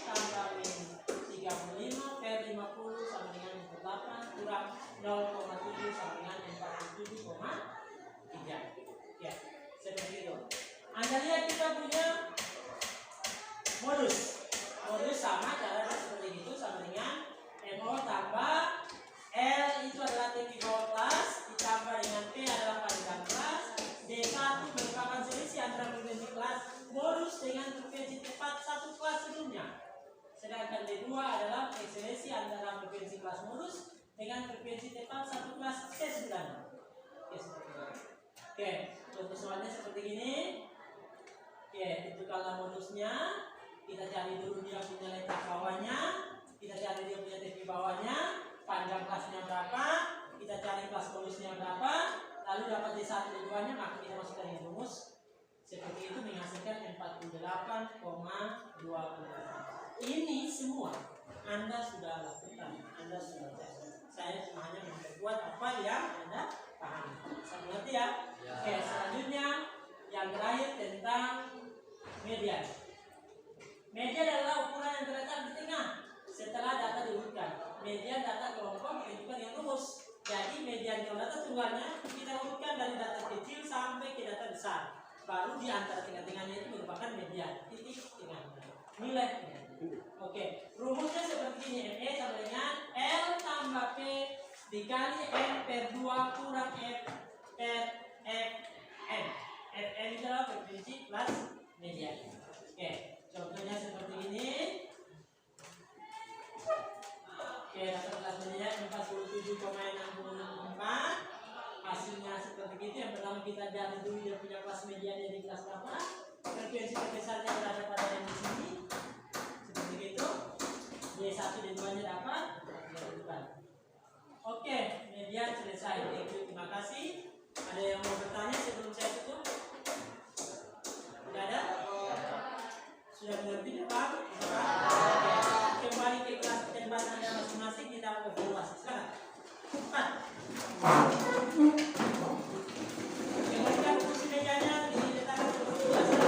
tambah min 35 per 50 sama dengan 48 kurang 0,7 sama dengan 47,3. Ya, seperti itu. Anda lihat kita punya modus sama caranya seperti itu sama dengan MO tambah L itu adalah tepi bawah kelas ditambah dengan P adalah panjang kelas. D1 merupakan selisih antara frekuensi kelas modus dengan frekuensi tepat satu kelas sebelumnya. Sedangkan D2 adalah selisih antara frekuensi kelas modus dengan frekuensi tepat satu kelas sebelumnya. Oke, contoh soalnya seperti ini. Oke, tentukanlah modusnya. Kita cari dulu dia punya letak bawahnya. Kita cari dia punya tepi bawahnya. Panjang kelasnya berapa, kita cari kelas modusnya berapa, lalu dapat D1 D2 nya, maka kita masukkan yang rumus seperti itu menghasilkan 48,20. Ini semua Anda sudah lakukan, Anda sudah tahu. Saya cuma hanya memperkuat apa yang Anda pahami. Saya mengerti ya? Ya. Oke, selanjutnya yang terakhir tentang median. Median adalah ukuran yang terletak di tengah setelah data diurutkan. Median data kelompok menunjukkan yang rumus. Jadi median kalau data tunggalnya kita urutkan dari data kecil sampai ke data besar. Baru di antara tengah-tengahnya itu merupakan median, titik tengah. Nilai. Oke, rumusnya seperti ini. ME sama dengan L tambah P dikali M per 2 kurang F per Fn. Fn itu adalah frekuensi plus median. Oke, contohnya seperti ini. Oke, data kelas median 47,64. Hasilnya seperti itu. Yang pertama kita cari dulu dia punya kelas mediannya di kelas berapa. Frekuensi terbesarnya berada pada yang di sini. Seperti itu. D1 dan 2 nya dapat. Oke, median selesai. Thank you, terima kasih. Ada yang mau bertanya sebelum saya tutup? Tidak ada? Sudah mengerti ya, Pak? Oke, kembali ke kelas tempat Anda masing-masing, kita evaluasi sekarang. Cepat. Kembalikan kursi mejanya diletakkan seperti biasa.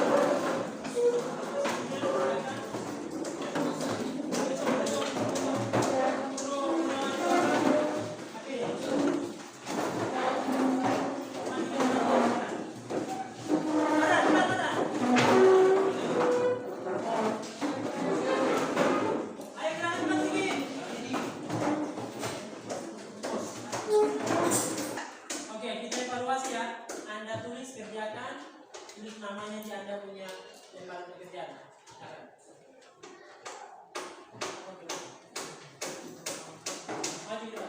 Oke, kita evaluasi ya. Anda tulis, kerjakan, tulis namanya di Anda punya lembaran pekerjaan. Maju kita.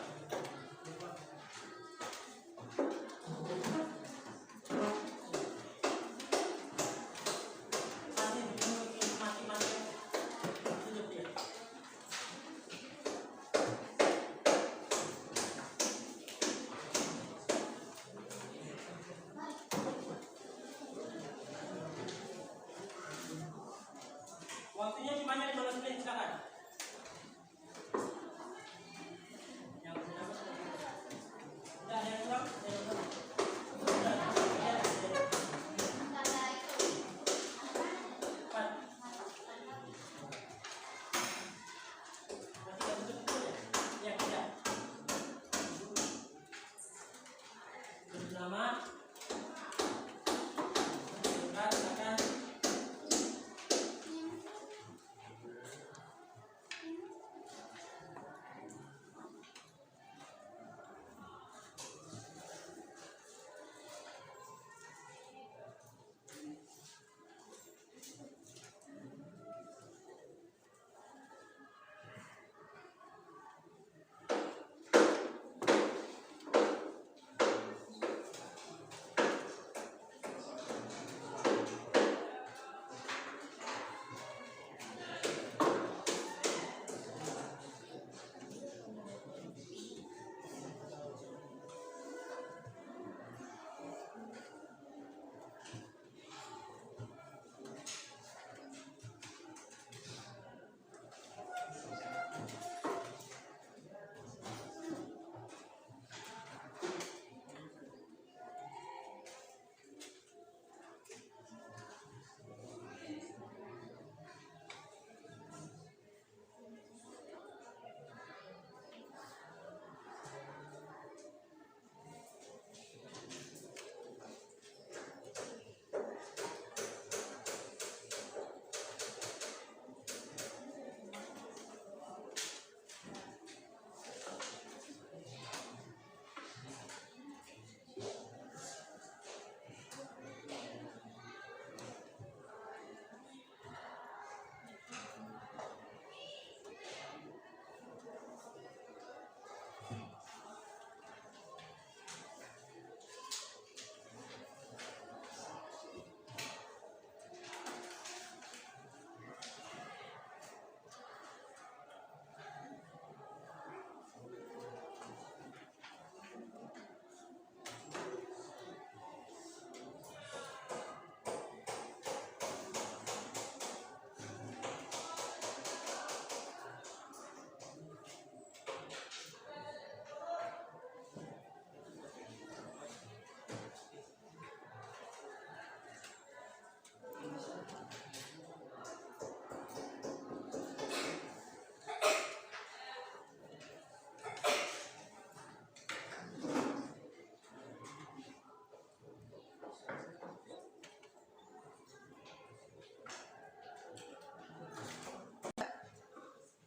Mati. Tunjuk dia. Waktunya cuma 15 menit, silakan. Yang berapa? Sudah ada yang kurang? Ada yang kurang? Sudah, ya, cepat. Masih ada tutup dulu ya? Ya, tidak. Tulis nama. Silakan.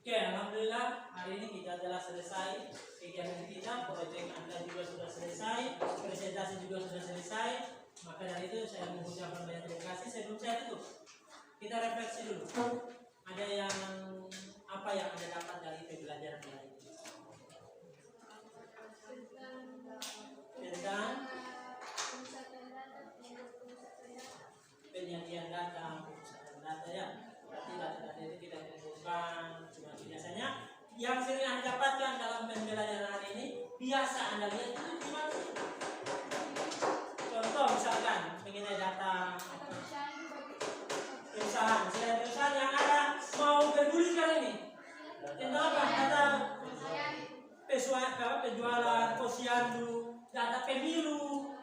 Oke, alhamdulillah hari ini kita telah selesai kegiatan kita, proyek Anda juga sudah selesai, presentasi juga sudah selesai. Maka dari itu saya mengucapkan banyak terima kasih. Sebelum saya tutup, kita refleksi dulu. Ada yang apa yang Anda dapat dari pembelajaran hari ini? Tentang penyajian data, pemusatan data ya. Berarti data-data itu kita kumpulkan. Cuma biasanya yang sering Anda dapatkan dalam pembelajaran hari ini, biasa Anda lihat itu cuma contoh misalkan mengenai data perusahaan. Selain perusahaan yang ada mau bergulir kali ini tentang apa? Data penjualan, posyandu, data pemilu,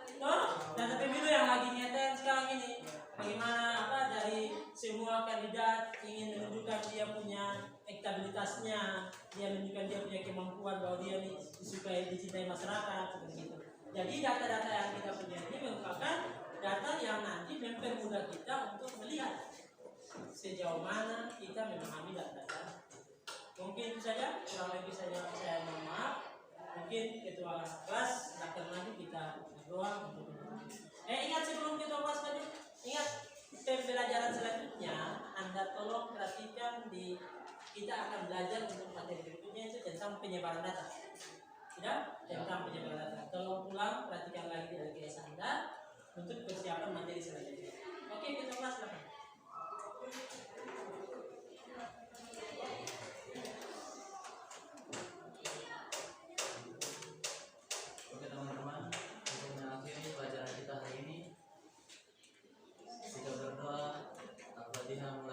data pemilu yang lagi nyeten sekarang ini. Bagaimana apa dari semua kandidat ingin menunjukkan dia punya elektabilitasnya, dia menunjukkan dia punya kemampuan bahwa dia nih disukai, dicintai masyarakat seperti itu. Jadi data-data yang kita punya ini merupakan data yang nanti mempermudah kita untuk melihat sejauh mana kita memahami data-data. Mungkin itu saja, kurang lebih saja saya mohon maaf. Mungkin ketua kelas akan maju kita berdoa untuk ingat sebelum ketua kelas maju, ingat pembelajaran selanjutnya Anda tolong perhatikan kita akan belajar untuk materi berikutnya itu tentang penyebaran data. Tidak? Tentang penyebaran data. Tolong pulang perhatikan lagi dari kelas Anda untuk persiapan materi selanjutnya. Oke, ketua kelas silakan. Oke teman-teman, untuk mengakhiri pelajaran kita hari ini, kita berdoa Al-Fatihah.